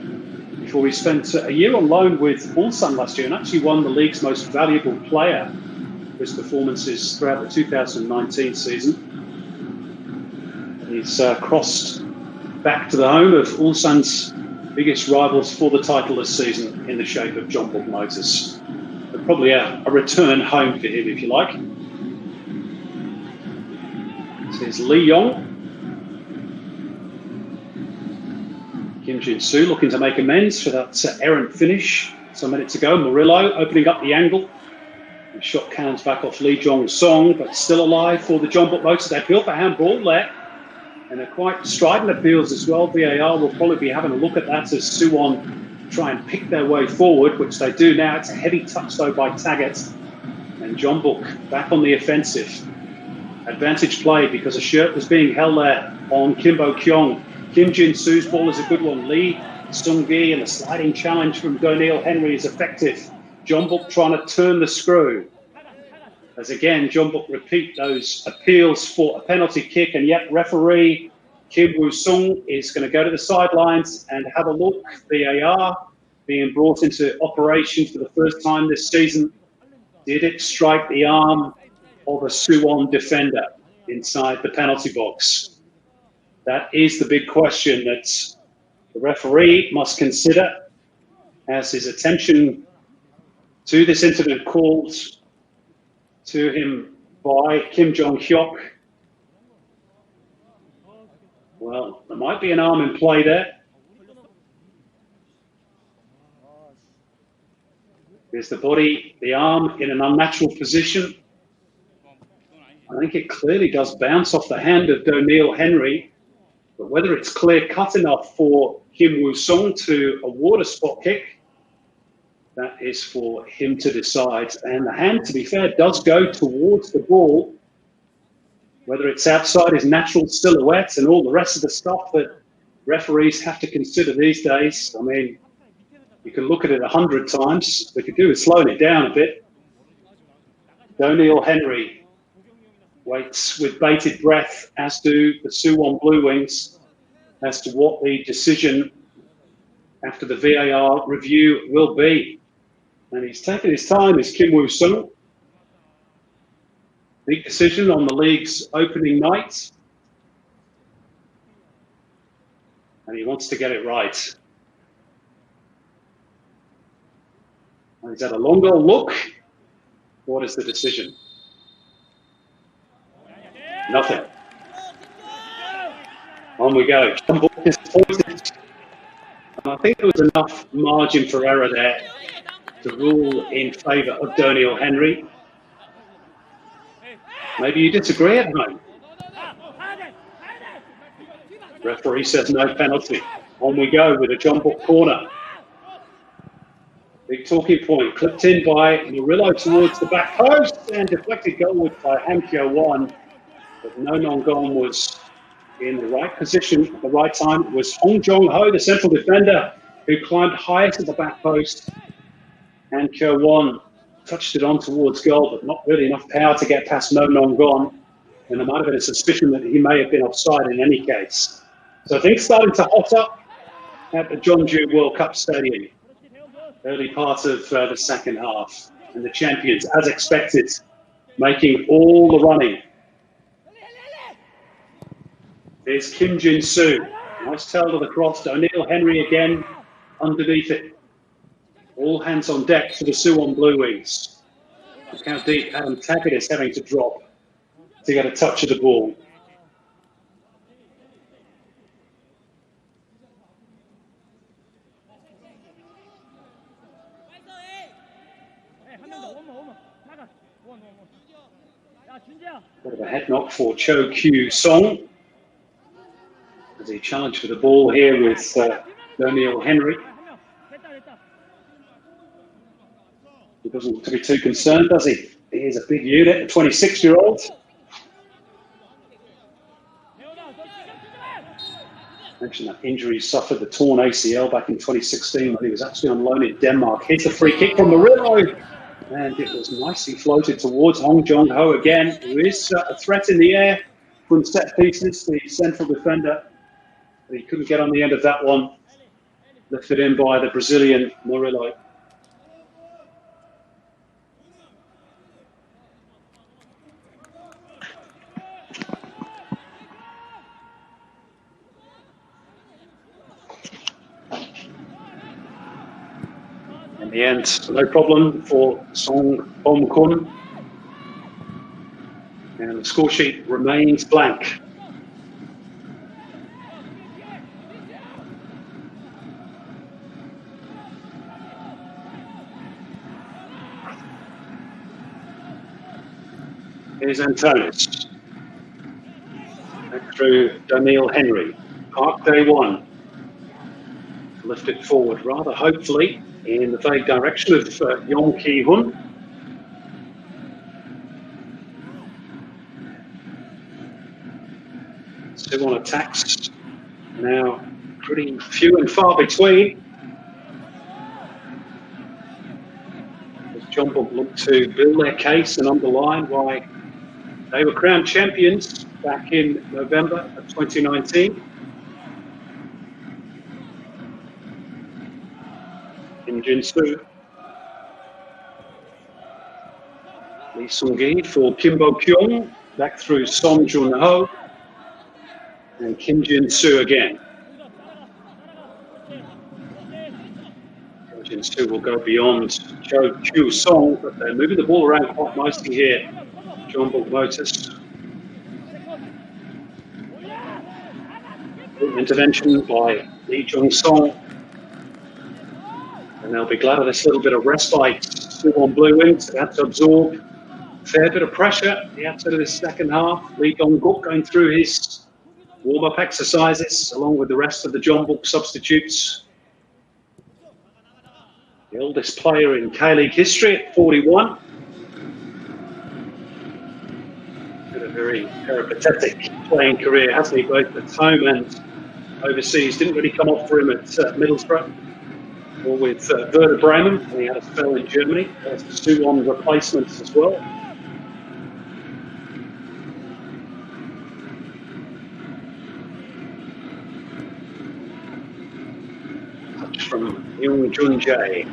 before he spent a year on loan with Ulsan last year and actually won the league's most valuable player for his performances throughout the 2019 season. He's crossed back to the home of Ulsan's biggest rivals for the title this season in the shape of Jeonbuk Motors. But probably a return home for him, if you like. This is Lee Yong. Kim Jin-soo looking to make amends for that errant finish some minutes ago. Murillo opening up the angle. The shot cannons back off Lee Jong-song, but still alive for the Jeonbuk Motors. They appeal for handball there. And they're quite strident appeals as well. VAR will probably be having a look at that as Suwon try and pick their way forward, which they do now. It's a heavy touch though by Taggart. And Jeonbuk back on the offensive. Advantage play because a shirt was being held there on Kim Bo-kyung. Kim Jin-soo's ball is a good one. Lee Sung-gi, and the sliding challenge from Doneil Henry is effective. Jeonbuk trying to turn the screw. As again, Jeonbuk repeat those appeals for a penalty kick, and yet referee Kim Woo-sung is going to go to the sidelines and have a look. VAR being brought into operation for the first time this season. Did it strike the arm of a Suwon defender inside the penalty box? That is the big question that the referee must consider as his attention to this incident called to him by Kim Jong-hyuk. Well, there might be an arm in play there. There's the body, the arm in an unnatural position. I think it clearly does bounce off the hand of Doneil Henry, but whether it's clear-cut enough for Kim Woo-sung to award a spot kick, that is for him to decide. And the hand, to be fair, does go towards the ball. Whether it's outside his natural silhouette and all the rest of the stuff that referees have to consider these days. I mean, you can look at it 100 times. What you could do is slow it down a bit. Doneil Henry waits with bated breath, as do the Suwon Bluewings, as to what the decision after the VAR review will be. And he's taken his time, is Kim Woo-sung. Big decision on the league's opening night. And he wants to get it right. And he's had a longer look. What is the decision? Nothing. On we go. Jeonbuk is pointed. And I think there was enough margin for error there to rule in favour of Doneil Henry. Maybe you disagree at home. Referee says no penalty. On we go with a Jeonbuk corner. Big talking point, clipped in by Murillo towards the back post and deflected goalward by Han Kyo-won. But No Nong-gon was in the right position at the right time. It was Hong Jong-ho, the central defender, who climbed highest at the back post. Han Kyo-won touched it on towards goal, but not really enough power to get past No Nong-gon. And there might have been a suspicion that he may have been offside in any case. So things starting to hot up at the Jeonbuk World Cup Stadium. Early part of the second half. And the champions, as expected, making all the running. There's Kim Jin-soo. Nice tail to the cross. O'Neill Henry again underneath it. All hands on deck for the Suwon Bluewings. Look how deep Adam Taggart is having to drop to get a touch of the ball. Bit of a head knock for Cho Kyu-song as he challenged for the ball here with O'Neill Henry. He doesn't look to be too concerned, does he? He is a big unit, a 26-year-old. Mentioned that injury, suffered the torn ACL back in 2016 when he was actually on loan in Denmark. Here's a free kick from Murillo. And it was nicely floated towards Hong Jong-ho again, who is a threat in the air from set pieces, the central defender. But he couldn't get on the end of that one. Lifted in by the Brazilian Murillo. In the end, no problem for Song Bom-kun. And the score sheet remains blank. Here's Antonis. Back through O'Neill Henry. Park Day One. Lifted forward rather hopefully in the vague direction of Yong Ki-hun. Suwon attacks now pretty few and far between. As Jeonbuk look to build their case and underline why they were crowned champions back in November of 2019. Kim Jin-soo. Lee Sung-gi for Kim Bo-kyung. Back through Song Jun-ho. And Kim Jin-soo again. Kim Jin-soo will go beyond Cho Kyu-song, but they're moving the ball around quite nicely here. Jeonbuk Motors. Good intervention by Lee Jong-song. And they'll be glad of this little bit of respite. Suwon Bluewings had to absorb a fair bit of pressure at the outset of this second half. Lee Dong-guk going through his warm-up exercises along with the rest of the Jeonbuk substitutes. The oldest player in K-League history at 41. Had a very peripatetic playing career, hasn't he, both at home and overseas. Didn't really come off for him at Middlesbrough or with Werder Bremen, and he had a spell in Germany. There's the Suwon replacements as well. Touch from Young Jun-jae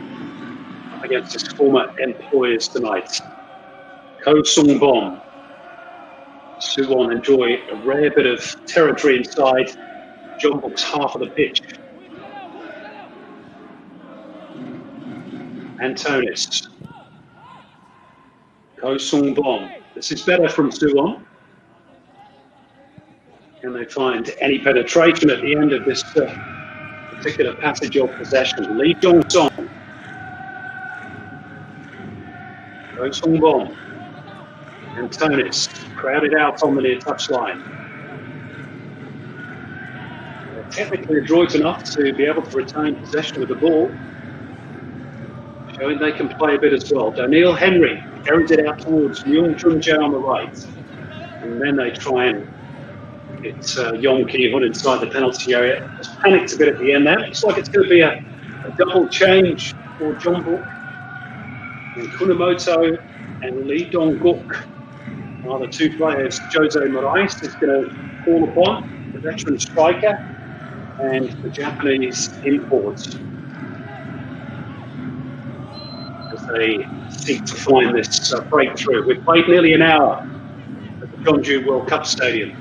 against his former employers tonight. Ko Sung-bom. Suwon enjoy a rare bit of territory inside Jeonbuk's half of the pitch. Antonis. Ko Sung-bom. This is better from Suwon. Can they find any penetration at the end of this particular passage of possession? Lee Jong-song. Ko Sung-bom. Antonis. Crowded out on the near touchline. They're technically adroit enough to be able to retain possession of the ball. showing they can play a bit as well. Daniil Henry carries it out towards Myung Chun-jae on the right. And then they try and get Yong Ki-hun inside the penalty area. Just panicked a bit at the end there. Looks like it's going to be a double change for Jeonbuk. And Kunamoto and Lee Dong-guk are the two players Jose Moraes is going to call upon, the veteran striker and the Japanese imports, as they seek to find this breakthrough. We've played nearly an hour at the Jeonju World Cup Stadium.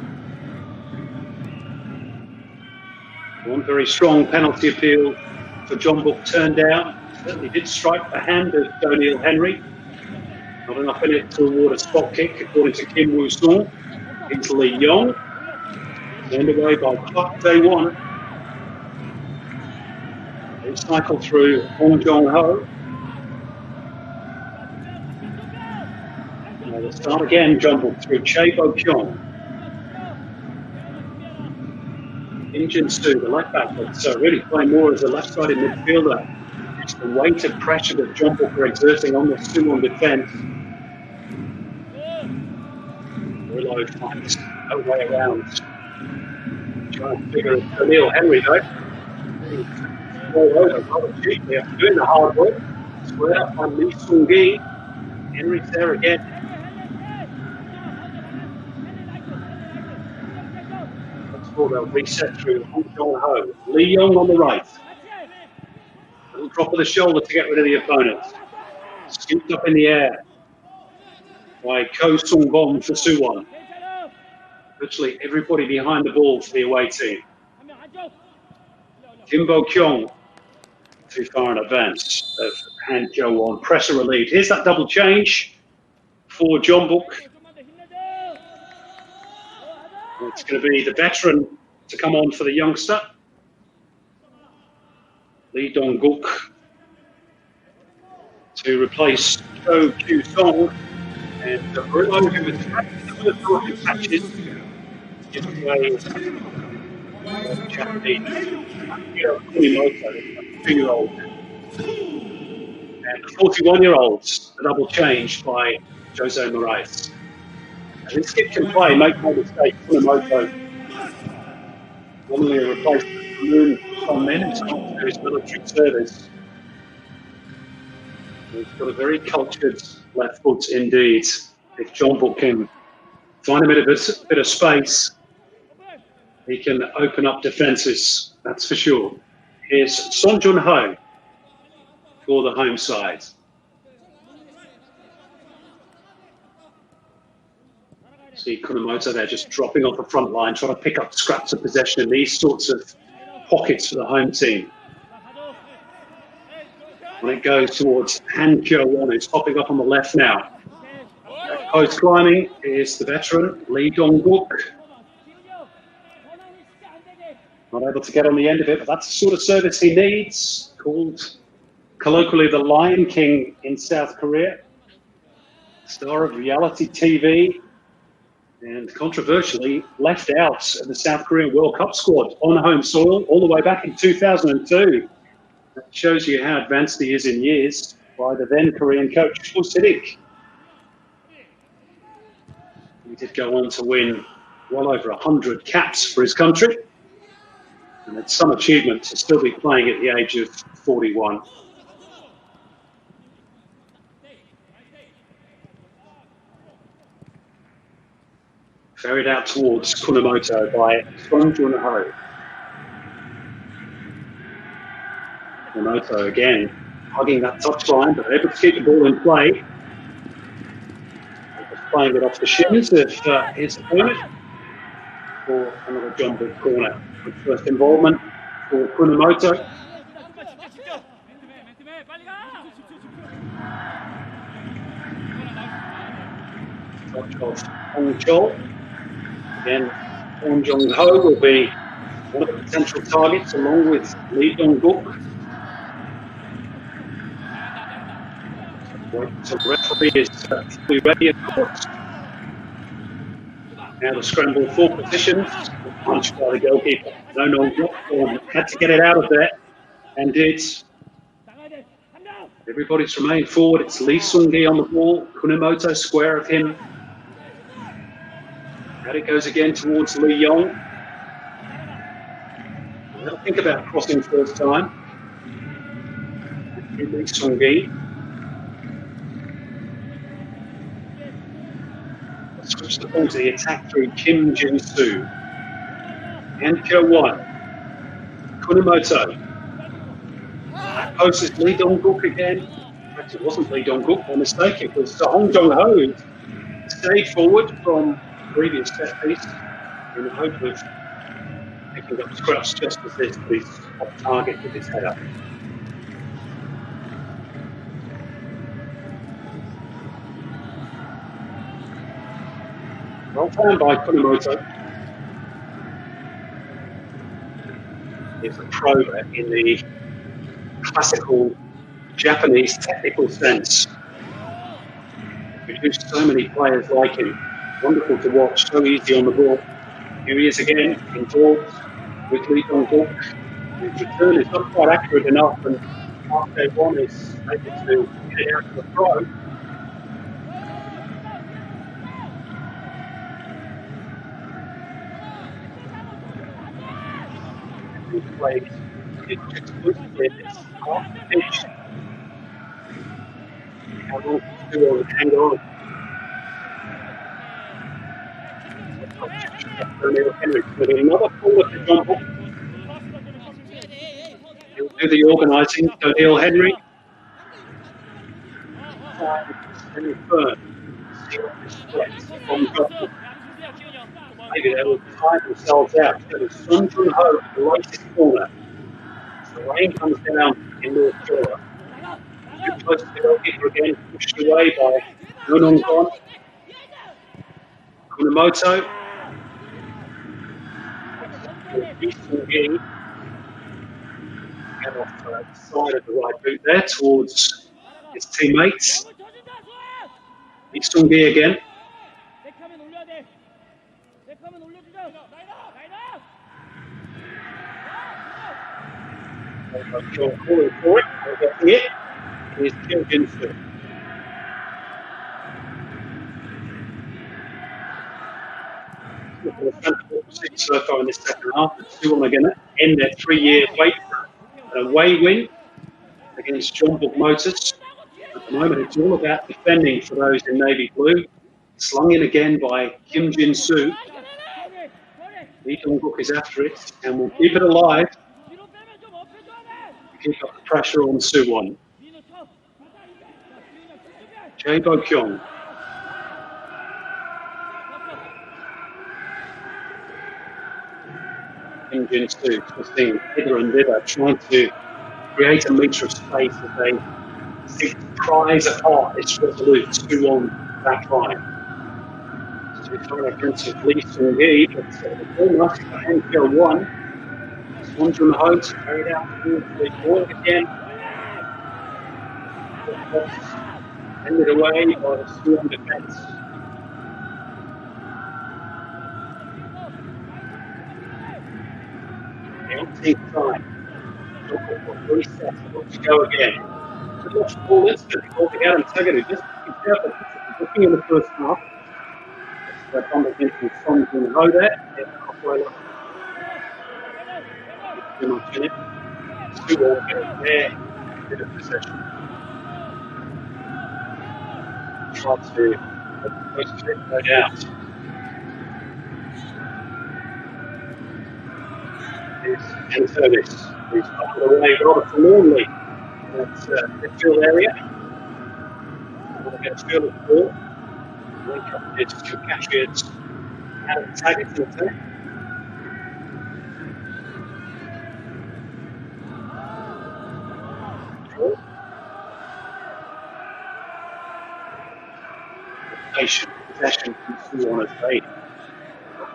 One very strong penalty appeal for Jeonbuk turned down. Certainly did strike the hand of Daniil Henry. Not enough in it to award a spot kick, according to Kim Woo-sung. Into Lee Yong. Turned away by Park Tae-won. They cycle through Hong Jong-ho. Now they'll start again, Jeonbuk through Chae Bo-kyung. Kim Jin-soo, the left back, but really playing more as a left-sided midfielder. It's the weight of pressure that Jeonbuk are exerting on the Suwon defence. Rillo finds no way around. Giant figure of Daniil Henry, though. All over, rather cheaply after doing the hard work. Squared up by Lee Sung-gi. Henry's there again. They'll reset through Hong Jong-ho. Lee Yong on the right. Little drop of the shoulder to get rid of the opponent. Scooped up in the air by Ko Sung-bom for Suwon. Virtually everybody behind the ball for the away team. Kim Bo-kyung too far in advance of Han Jo-won. Pressure relieved. Here's that double change for Jeonbuk. It's going to be the veteran to come on for the youngster. Lee Dong-guk to replace Cho Kyu-song. And Bruno, who was the matches, gives away Japanese Kunamoto, 2-year-old. And the 41-year-old, a double change by Jose Moraes. And this kid can play, make no mistake. Kunamoto, normally a replacement for Moon on men, who's gone through his military service. He's got a very cultured left foot indeed. If Jeonbuk can find him in a bit of space, he can open up defences, that's for sure. Here's Son Jun-ho for the home side. See Kunamoto there just dropping off the front line, trying to pick up scraps of possession in these sorts of pockets for the home team. When it goes towards Han Jo-won, who's popping up on the left now. Post climbing is the veteran, Lee Dong-guk. Not able to get on the end of it, but that's the sort of service he needs. Called colloquially the Lion King in South Korea. Star of reality TV. And controversially left out of the South Korean World Cup squad on home soil all the way back in 2002. That shows you how advanced he is in years by the then Korean coach, Woo Si-rik. He did go on to win well over 100 caps for his country. And it's some achievement to still be playing at the age of 41. Ferried out towards Kunamoto by Son Jun-ho. Kunamoto again hugging that touchline, but able to keep the ball in play. Just playing it off the shins of his opponent for another Jeonbuk corner. Good first involvement for Kunamoto. Touch of Hong Chol. Again, Hong Jong-ho will be one of the potential targets along with Lee Dong-guk. So the referee is fully ready, of course. Now the scramble for positions. Punch by the goalkeeper. No, had to get it out of there and did. Everybody's remained forward. It's Lee Sung-gi on the ball. Kunimoto square of him. Out it goes again towards Lee Yong. They'll think about crossing first time. Lee Sung-gi. Switch the ball to the attack through Kim Jin-soo. And Jeonbuk. Kunimoto. That post is Lee Dong-guk again. Actually, it wasn't Lee Dong-guk, by mistake. It was Hong Jong-ho who stayed forward from the previous set piece in the hope of picking up scraps just as this is off target with his header. Well found by Kunimoto. He's a pro in the classical Japanese technical sense. Produced so many players like him. Wonderful to watch, so easy on the ball. Here he is again, involved with Lee Dong-guk. His return is not quite accurate enough, and after one is able to get it out to the throw. He played exclusively in this half pitch. How long to hang on? Henry with another forward to Jeonbuk. He'll do the organising. O'Neill Henry. Henry Fern. See what this threat from Jeonbuk. Maybe they will tire themselves out. So Sun Jun-ho to the right corner. The rain comes down in North Korea. Too close to the goalkeeper again, pushed away by Nonong-gon. Kunimoto. Lee Sung-gi. And off the side of the right boot there towards his teammates. Lee Sung-gi again. John calling for it, getting it. Here's Kim Jin-soo. So far in this second half, the Suwon are going to end their 3-year wait for an away win against Jeonbuk Motors. At the moment, it's all about defending for those in navy blue. Slung in again by Kim Jin-soo. Lee Dong-guk is after it and will keep it alive. Keep up the pressure on Suwon. Jeonbuk. Kim Jin-soo twisting hither and thither, trying to create a metre of space as they seek to prize apart this resolute Suwon back line. So we're trying against Lee Sung-gi, but the corner for NPL 1. One from the host, carried out towards the ball again. Ended away by the Suwon defence. The 18th time. Reset, look to go again. So watch the ball instantly, ball to Adam Tagaru. Just be careful, looking in the first half. That's the combination from Son Jun-ho there. Halfway line. Too much in it. Suwon getting there, bit of possession. Try to make most of it, no doubt. And service is up and away rather forlornly in that midfield area. Want to get a feel of the ball. Link up here to two cashiers out of the tag into the attack. Patient possession from Suwon as they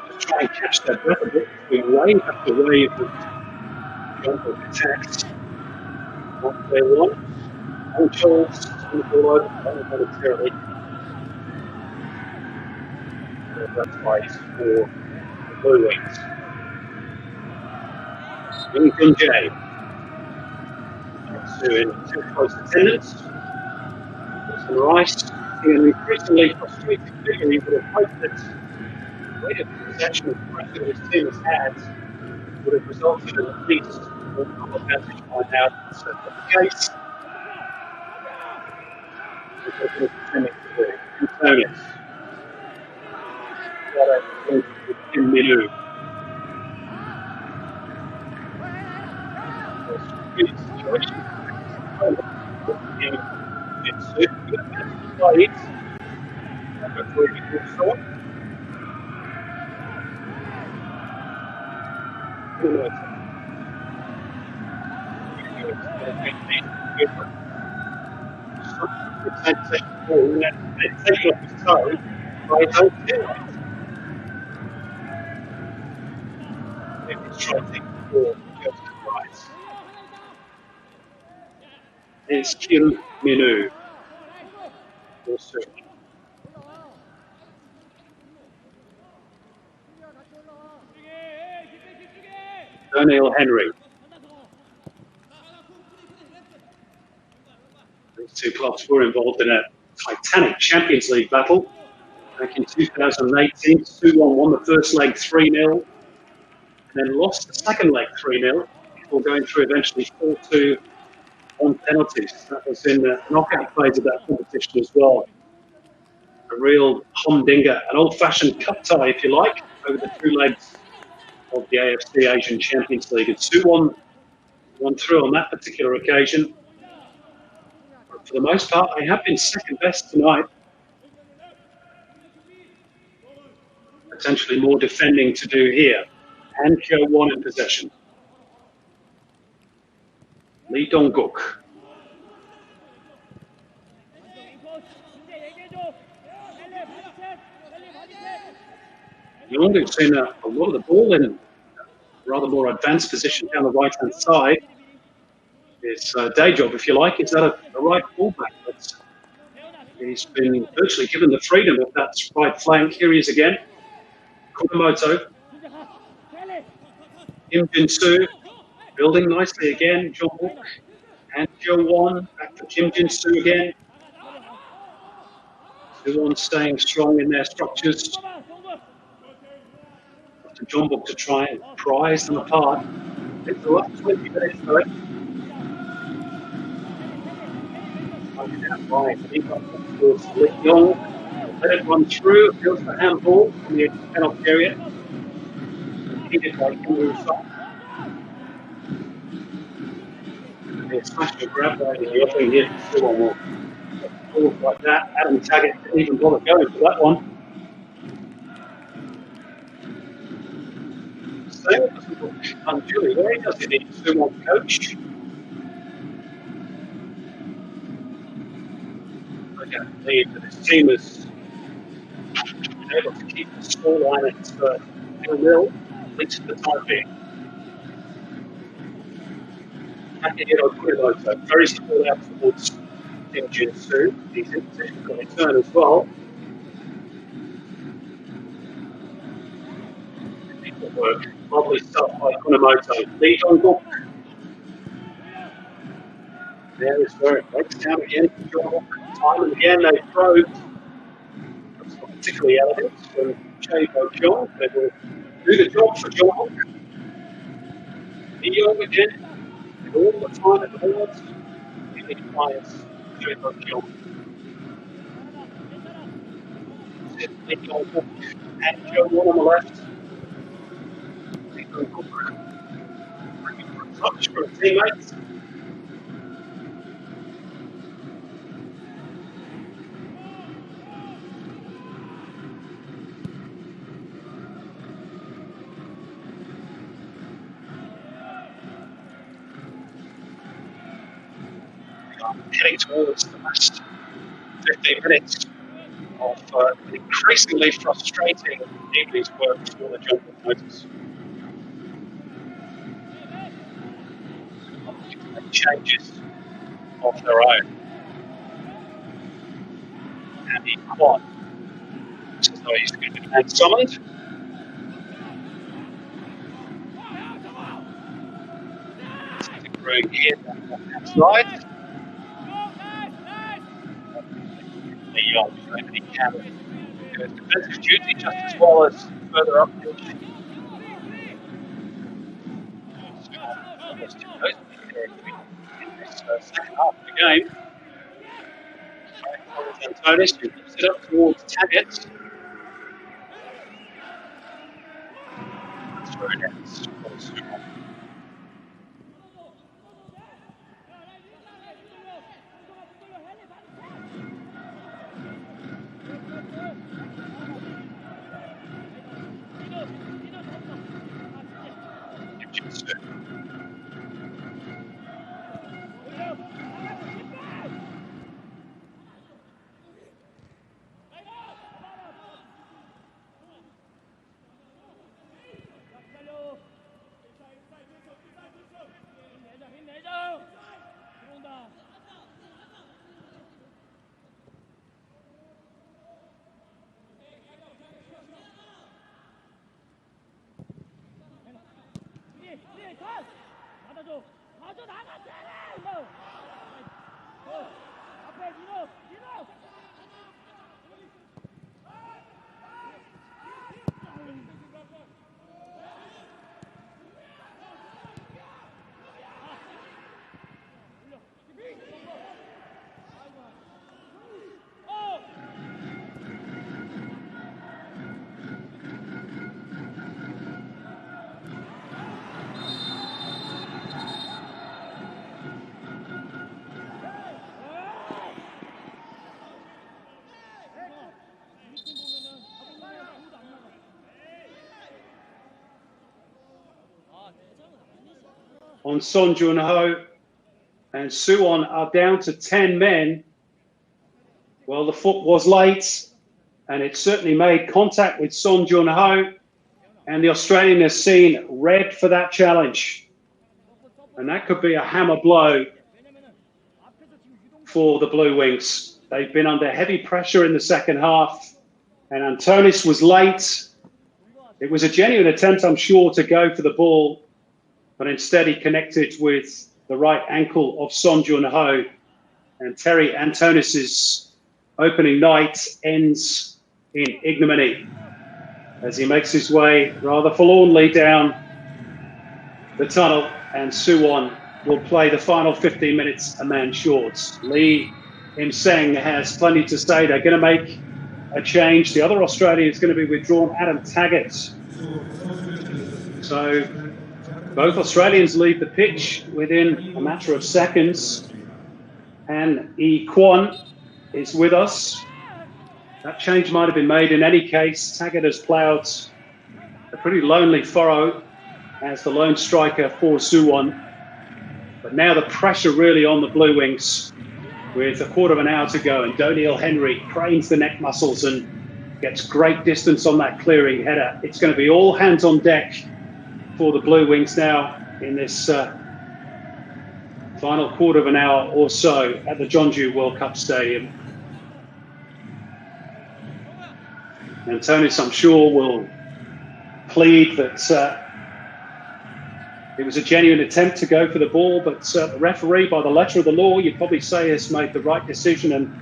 just try and catch their breath a bit between wave after wave of Jeonbuk attacks. What they want, all Charles on the ball over momentarily. That's why he's for the Bluewings. Swing from Jay. to in too close attendance. Some Rice, seeing an increasingly frustrated figure, he would have hoped that the rate of possession and pressure that his team has had would have resulted in at least one goal advantage by now. That's not the case. What they're pretending to do. Antonis. Got a link with Kim Minu. Situation. Before he moves on. Taking off his toe, I don't feel it. Maybe he's trying to take the ball and go to the right. It's Kim Minu. Also. Daniel Henry. These two clubs were involved in a titanic Champions League battle back in 2018. Suwon won the first leg 3-0, and then lost the second leg 3-0 before going through eventually 4-2 on penalties. That was in the knockout phase of that competition as well. A real humdinger, an old-fashioned cup tie, if you like, over the two legs of the AFC Asian Champions League. And Suwon won through on that particular occasion. But for the most part, they have been second best tonight. Potentially more defending to do here. And Jeonbuk in possession. Lee Dong-guk. Jeonbuk's in a lot of the ball in a rather more advanced position down the right-hand side. His day job, if you like, is that a right fullback. But he's been virtually given the freedom of that right flank. Here he is again. Kumamoto. Kim Jin-soo building nicely again. Jeonbuk and Jeonbuk. Back for Kim Jin-soo again. Suwon staying strong in their structures. To Jeonbuk to try and prise them apart. It's the last 20 minutes though. Let it run through, feels the handball from the penalty area. Heated by Kim Woo-suk. They smashed a grab right in the opening here. Suwon will balls like that. Adam Taggart didn't even bother going for that one. Sale doesn't look unduly wary, does he? Need Suwon coach. I can't believe that his team has been able to keep the scoreline at 0-0, at least for the time being. Very small out towards Kim Jin-soo. He's in position for a return as well. Work. Lovely stuff by Kumamoto. Lee Dong-guk. There is where it breaks down again. Time and again they probed. That's not particularly elegant from Jeonbuk. They will do the job for Jeonbuk. Lee again. All the time at the boards. He players. Jeonbuk. Lee Dong-guk and Jeonbuk on the left. Touch for teammates. Heading towards the last 15 minutes of increasingly frustrating evening's work for the Jeonbuk Motors. Changes of their own. And he quad. Looks as though he's going to be man summoned. Growing here, Right. He can do his defensive duty just as well as further up pitch. Almost in this second half of the game. Antonis who puts it up towards Taggart. That's where it ends. On Son Jun-ho, and Suwon are down to 10 men. Well, the foot was late, and it certainly made contact with Son Jun-ho, and the Australian has seen red for that challenge. And that could be a hammer blow for the Bluewings. They've been under heavy pressure in the second half, and Antonis was late. It was a genuine attempt, I'm sure, to go for the ball, but instead he connected with the right ankle of Son Jun-ho, and Terry Antonis's opening night ends in ignominy as he makes his way rather forlornly down the tunnel, and Suwon will play the final 15 minutes a man short. Lee Im-seng has plenty to say. They're going to make a change. The other Australian is going to be withdrawn, Adam Taggart. So both Australians leave the pitch within a matter of seconds. Han E-Kwon is with us. That change might have been made in any case. Taggart has ploughed a pretty lonely furrow as the lone striker for Suwon. But now the pressure really on the Bluewings with a quarter of an hour to go, and Doniel Henry cranes the neck muscles and gets great distance on that clearing header. It's going to be all hands on deck for the Bluewings now in this final quarter of an hour or so at the Jeonju World Cup Stadium. Antonis, I'm sure, will plead that it was a genuine attempt to go for the ball, but the referee, by the letter of the law, you'd probably say has made the right decision, and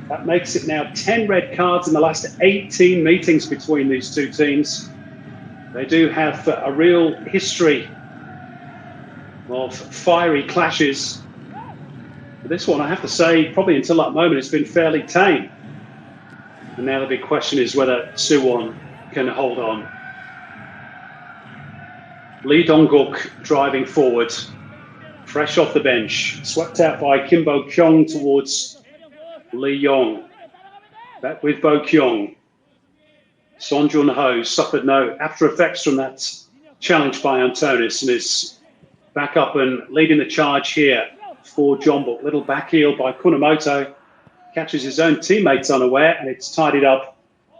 that makes it now 10 red cards in the last 18 meetings between these two teams. They do have a real history of fiery clashes. But this one, I have to say, probably until that moment, it's been fairly tame. And now the big question is whether Suwon can hold on. Lee Dong-guk driving forward, fresh off the bench, swept out by Kim Bo-kyung towards Lee Yong. Back with Bo-kyung. Son Jun-ho suffered no after effects from that challenge by Antonis and is back up and leading the charge here for Jeonbuk. Little back heel by Kunamoto. Catches his own teammates unaware, and it's tidied up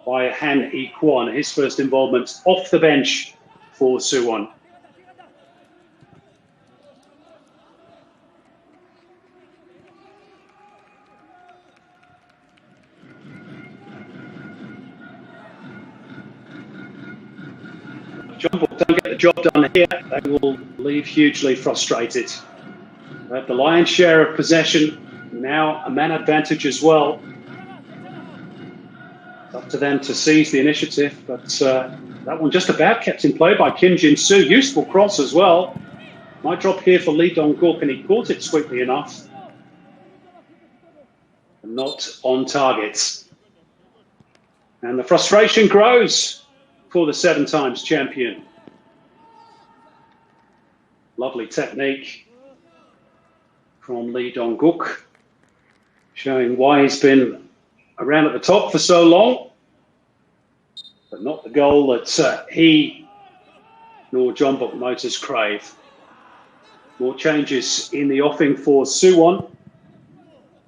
by Han E-Kwon, his first involvement off the bench for Suwon. Jeonbuk don't get the job done here, they will leave hugely frustrated. The lion's share of possession, now a man advantage as well. It's up to them to seize the initiative, but that one just about kept in play by Kim Jin-soo. Useful cross as well. Might drop here for Lee Dong-guk, and he caught it sweetly enough. Not on target. And the frustration grows for the 7 times champion. Lovely technique from Lee Dong-guk, showing why he's been around at the top for so long, but not the goal that he nor Jeonbuk Motors crave. More changes in the offing for Suwon.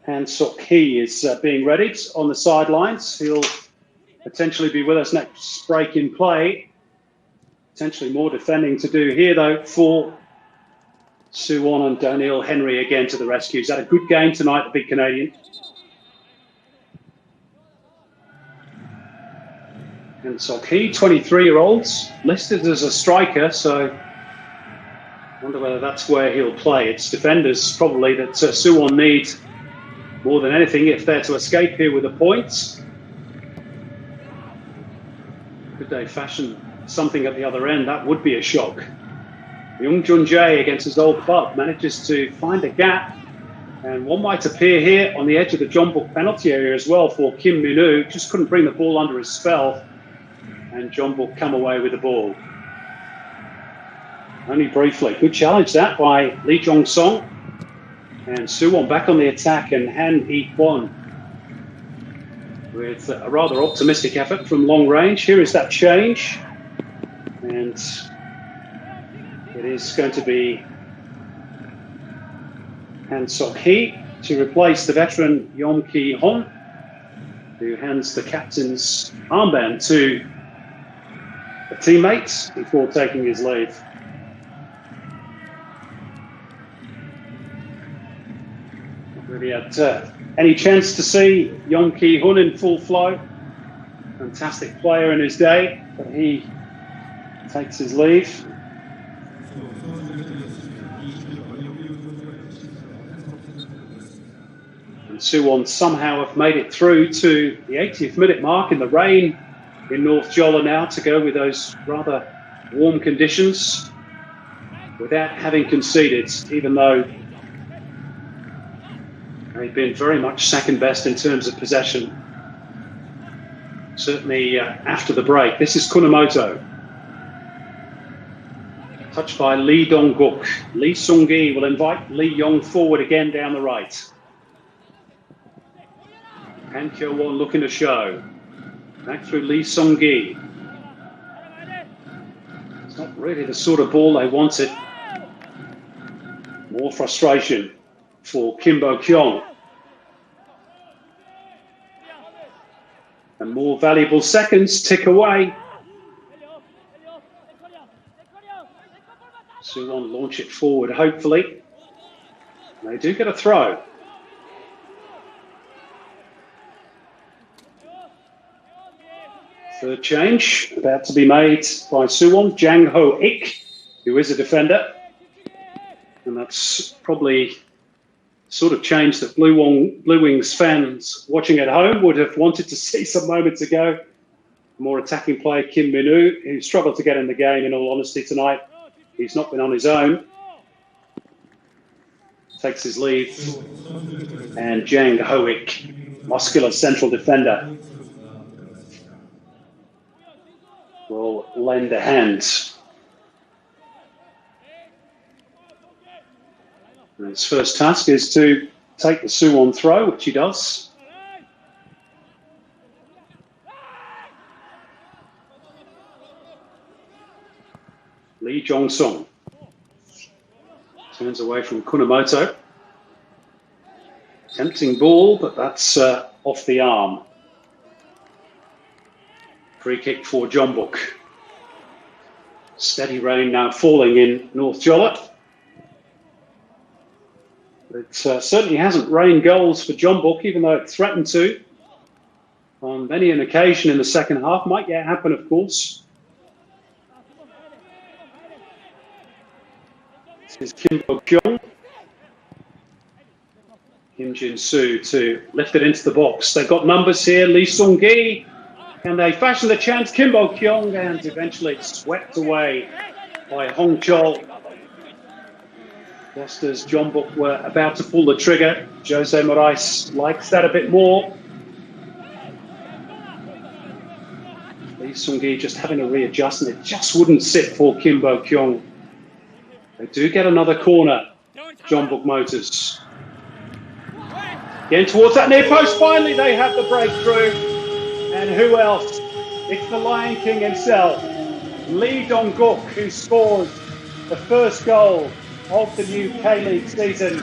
Han Sok-hee is being readied on the sidelines. He'll potentially be with us next break in play. Potentially more defending to do here, though, for Suwon, and Daniel Henry again to the rescue. He's had a good game tonight, the big Canadian. Han Sok-hee, 23-year-olds, listed as a striker, so I wonder whether that's where he'll play. It's defenders probably that Suwon need more than anything if they're to escape here with the points. Could they fashion something at the other end? That would be a shock. Young Jun Jae against his old club manages to find a gap, and one might appear here on the edge of the Jeonbuk penalty area as well for Kim Min-woo. Just couldn't bring the ball under his spell, and Jeonbuk come away with the ball. Only briefly. Good challenge that by Lee Jong-song. And Suwon back on the attack, and Han Hee-kwon with a rather optimistic effort from long range. Here is that change. And it is going to be Han Sok-hee to replace the veteran Yeom Ki-hon, who hands the captain's armband to a teammate before taking his leave. Really had any chance to see Yeom Ki-hon in full flow. Fantastic player in his day, but he takes his leave. And Suwon somehow have made it through to the 80th minute mark in the rain in North Jeolla now, to go with those rather warm conditions without having conceded, even though they've been very much second best in terms of possession, certainly after the break. This is Kunamoto. Touched by Lee Dong-guk. Lee Sung-gi will invite Lee Yong forward again down the right. Han Kyo-won looking to show. Back through Lee Sung-gi. It's not really the sort of ball they wanted. More frustration for Kim Bo-kyung. And more valuable seconds tick away. Suwon launch it forward, hopefully. They do get a throw. Third change about to be made by Suwon. Jang Ho-ik, who is a defender. And that's probably sort of change that Bluewings fans watching at home would have wanted to see some moments ago. More attacking player Kim Min-woo, who struggled to get in the game, in all honesty, tonight. He's not been on his own. Takes his leave. And Jang Ho-ik, muscular central defender, will lend a hand. And his first task is to take the Suwon throw, which he does. Lee Jong-sung turns away from Kunamoto. Tempting ball, but that's off the arm. Free kick for Jeonbuk. Steady rain now falling in North Jeolla. It certainly hasn't rained goals for Jeonbuk, even though it threatened to on many an occasion in the second half. Might yet happen, of course. This is Kim Bo-kyung. Kim Jin-soo to lift it into the box. They've got numbers here. Lee Sung-gi. Can they fashion the chance? Kim Bo-kyung, and eventually it's swept away by Hong Chol. Just as Jeonbuk were about to pull the trigger, Jose Morais likes that a bit more. Lee Sung-gi just having to readjust, and it just wouldn't sit for Kim Bo-kyung. They do get another corner, Jeonbuk Motors. Getting towards that near post, finally they have the breakthrough. And who else? It's the Lion King himself, Lee Dong-guk, who scores the first goal of the new K-League season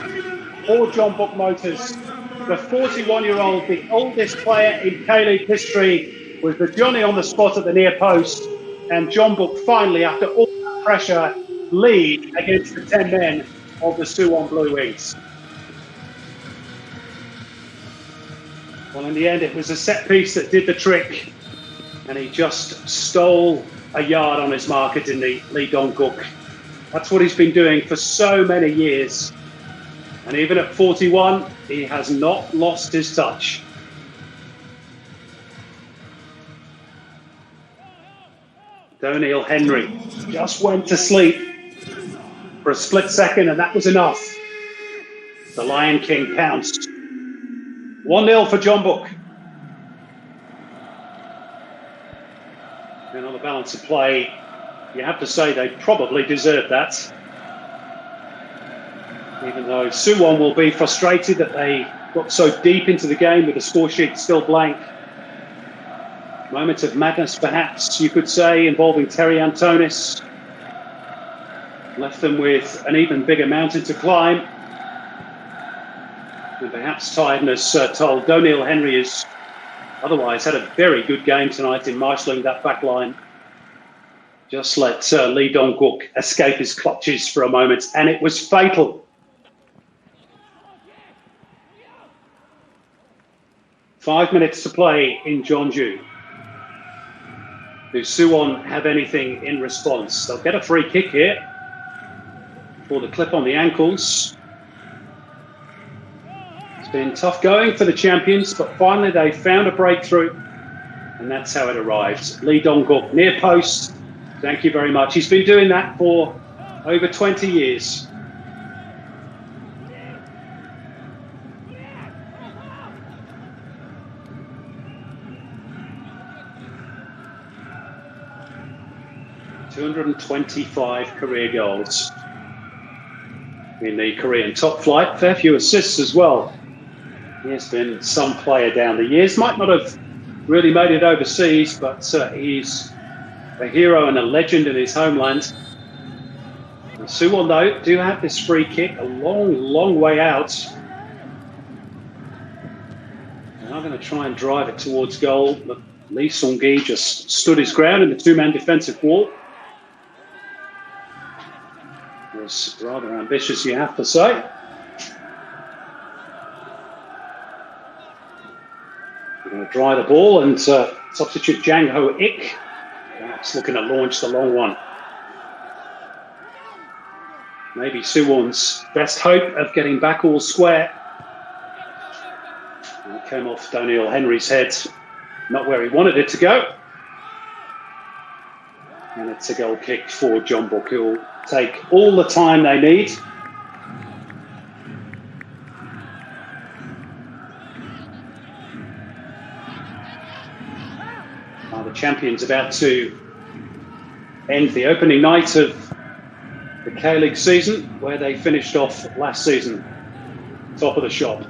for Jeonbuk Motors. The 41-year-old, the oldest player in K-League history, was the Johnny on the spot at the near post. And Jeonbuk finally, after all that pressure, lead against the 10 men of the Suwon Bluewings. Well, in the end, it was a set piece that did the trick, and he just stole a yard on his marker, didn't he, Lee Dong-guk? That's what he's been doing for so many years. And even at 41, he has not lost his touch. Donil Henry just went to sleep for a split second, and that was enough. The Lion King pounced. 1-0 for Jeonbuk. And on the balance of play, you have to say they probably deserved that. Even though Suwon will be frustrated that they got so deep into the game with the score sheet still blank. Moment of madness, perhaps, you could say, involving Terry Antonis. Left them with an even bigger mountain to climb. And perhaps tiredness told. Donil Henry has otherwise had a very good game tonight in marshalling that back line. Just let Lee Dong-guk escape his clutches for a moment, and it was fatal. Five minutes to play in Jeonju. Do Suwon have anything in response? They'll get a free kick here for the clip on the ankles. It's been tough going for the champions, but finally they found a breakthrough, and that's how it arrived. Lee Dong-guk, near post. Thank you very much. He's been doing that for over 20 years. .225 career goals in the Korean top flight. Fair few assists as well. He has been some player down the years. Might not have really made it overseas, but he's a hero and a legend in his homeland. And Suwon, though, do have this free kick a long, long way out. And I'm going to try and drive it towards goal, but Lee Sung-gi just stood his ground in the two-man defensive wall. It was rather ambitious, you have to say. We're going to dry the ball, and substitute Jang Ho-ik. Perhaps looking to launch the long one. Maybe Suwon's best hope of getting back all square. And it came off Donil Henry's head, not where he wanted it to go. And it's a goal kick for Jeonbuk, who'll take all the time they need. The champions about to end the opening night of the K-League season, where they finished off last season, top of the shop.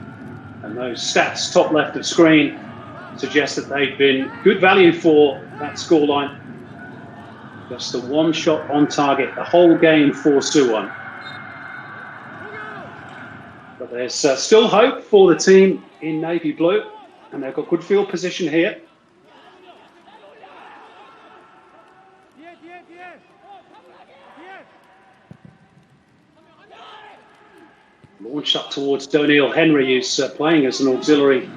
And those stats, top left of screen, suggest that they've been good value for that scoreline. Just the one shot on target the whole game for Suwon. But there's still hope for the team in navy blue, and they've got good field position here. Launched up towards Donil Henry, who's playing as an auxiliary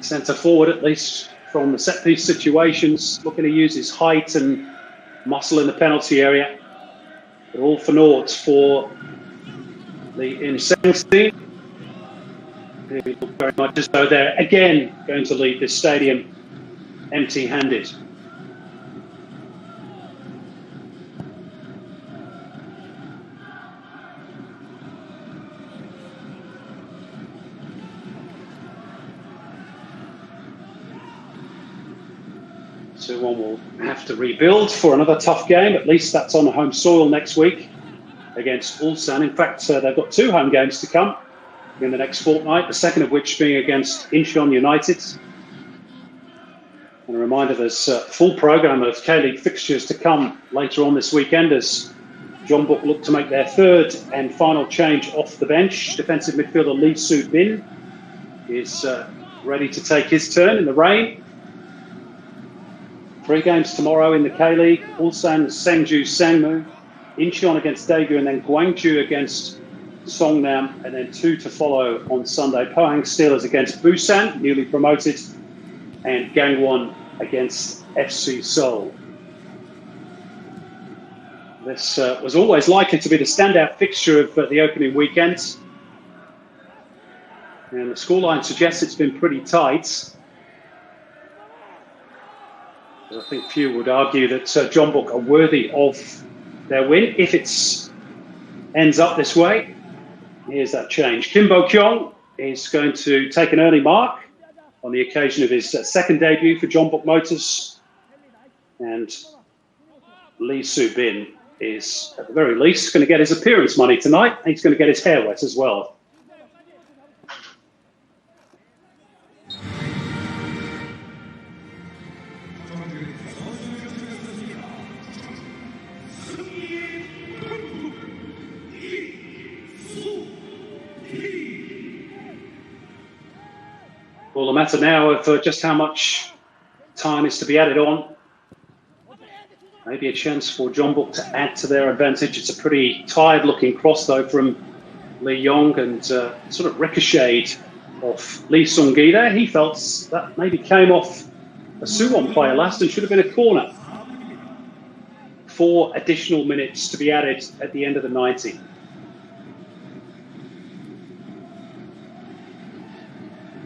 centre forward, at least from the set piece situations, looking to use his height and muscle in the penalty area. But all for naught for the Insane team. They look very much as though they're again going to leave this stadium empty-handed. Suwon will have to rebuild for another tough game. At least that's on home soil next week against Ulsan. In fact, they've got 2 home games to come in the next fortnight, the second of which being against Incheon United. And a reminder, there's a full programme of K-League fixtures to come later on this weekend as Jeonbuk look to make their 3rd and final change off the bench. Defensive midfielder Lee Soo-bin is ready to take his turn in the rain. 3 games tomorrow in the K-League: Ulsan, Sengju, Sangmu, Incheon against Daegu, and then Gwangju against Songnam, and then 2 to follow on Sunday. Pohang Steelers against Busan, newly promoted, and Gangwon against FC Seoul. This was always likely to be the standout fixture of the opening weekend. And the scoreline suggests it's been pretty tight. I think few would argue that Jeonbuk are worthy of their win if it ends up this way. Here's that change. Kim Bo-kyung is going to take an early mark on the occasion of his 2nd debut for Jeonbuk Motors. And Lee Soo-bin is, at the very least, going to get his appearance money tonight. He's going to get his hair wet as well. Well, a matter now of just how much time is to be added on. Maybe a chance for Jeonbuk to add to their advantage. It's a pretty tired-looking cross, though, from Lee Yong, and sort of ricocheted off Lee Sung-gi there. He felt that maybe came off a Suwon player last and should have been a corner. 4 additional minutes to be added at the end of the 90.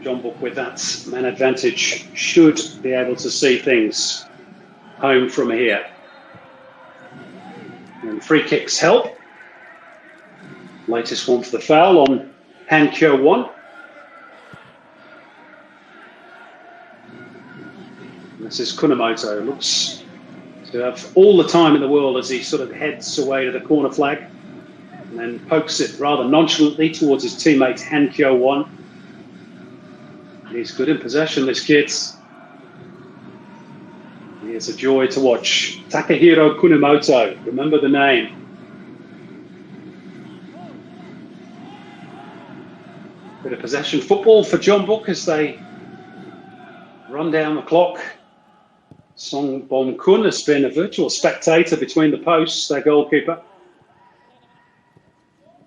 Jeonbuk, with that man advantage, should be able to see things home from here. And free kicks help. Latest one for the foul on Han Kyo-won. This is Kunamoto. Looks to have all the time in the world as he sort of heads away to the corner flag and then pokes it rather nonchalantly towards his teammate Han Kyo-won. He's good in possession, this kid. He is a joy to watch. Takahiro Kunamoto, remember the name. Bit of possession football for Jeonbuk as they run down the clock. Song Bom-kun has been a virtual spectator between the posts, their goalkeeper.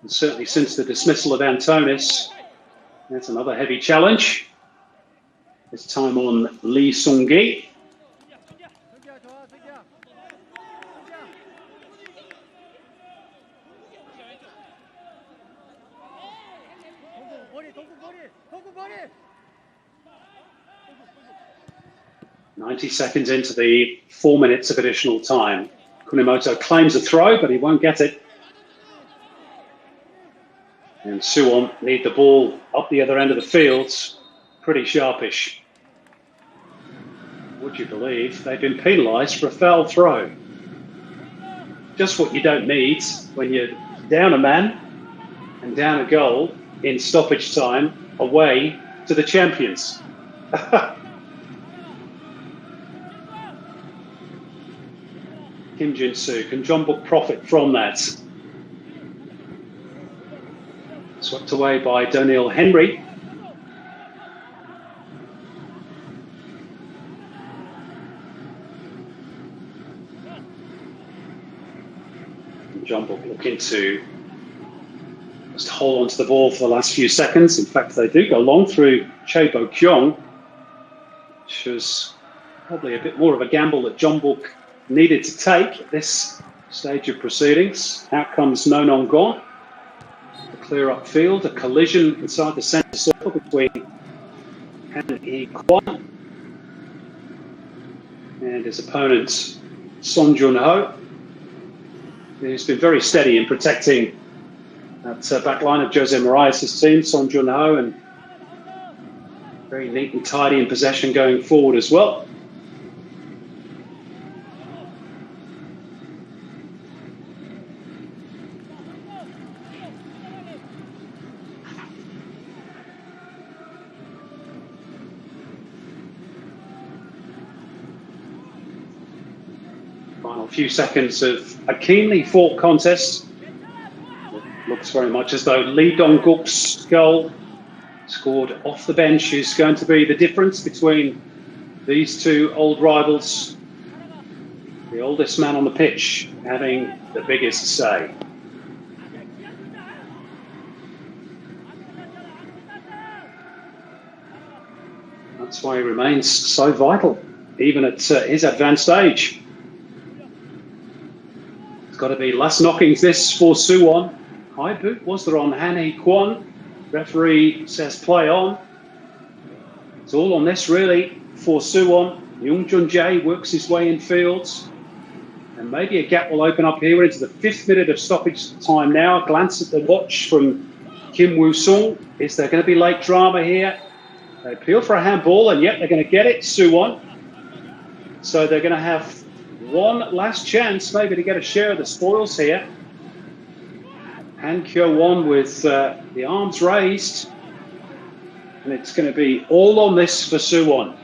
And certainly since the dismissal of Antonis. That's another heavy challenge. This time on Lee Sung-gi. "90 seconds into the 4 minutes of additional time. Kunamoto claims a throw, but he won't get it. And Suwon need the ball up the other end of the field. Pretty sharpish. Would you believe they've been penalised for a foul throw? Just what you don't need when you're down a man and down a goal in stoppage time away to the champions. Kim Jin-soo, can Jeonbuk profit from that? Swept away by Doniel Henry. Jeonbuk looking to just hold on to the ball for the last few seconds. In fact, they do go long through Chae Bo-kyung, which was probably a bit more of a gamble that Jeonbuk needed to take at this stage of proceedings. Out comes No Nong Gon. A clear upfield, a collision inside the centre circle. between Han Hee-kwon and his opponent Son Jun-ho, who's been very steady in protecting that back line of Jose Moraes' team, Son Jun-ho, and very neat and tidy in possession going forward as well. Final few seconds of a keenly fought contest. It looks very much as though Lee Dong-guk's goal, scored off the bench, is going to be the difference between these two old rivals. The oldest man on the pitch having the biggest say. That's why he remains so vital, even at his advanced age. It's got to be last knockings this for Suwon. High boot was there on Han Hee-kwon. Referee says play on. It's all on this really for Suwon. Young Jun-jae works his way in fields. And maybe a gap will open up here. We're into the 5th minute of stoppage time now. A glance at the watch from Kim Woo-sung. Is there going to be late drama here? They appeal for a handball, and yet they're going to get it, Suwon. So they're going to have one last chance maybe to get a share of the spoils here. Han Kyo-won with the arms raised. And it's going to be all on this for Suwon.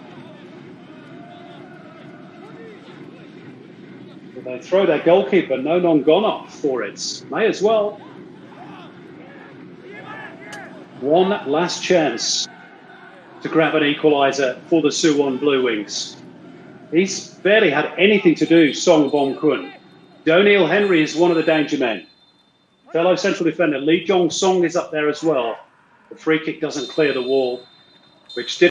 They throw their goalkeeper, No Nongonop, for it. May as well. One last chance to grab an equaliser for the Suwon Bluewings. He's barely had anything to do, Song Bong-kun. Doniel Henry is one of the danger men. Fellow central defender Lee Jong-song is up there as well. The free kick doesn't clear the wall, which did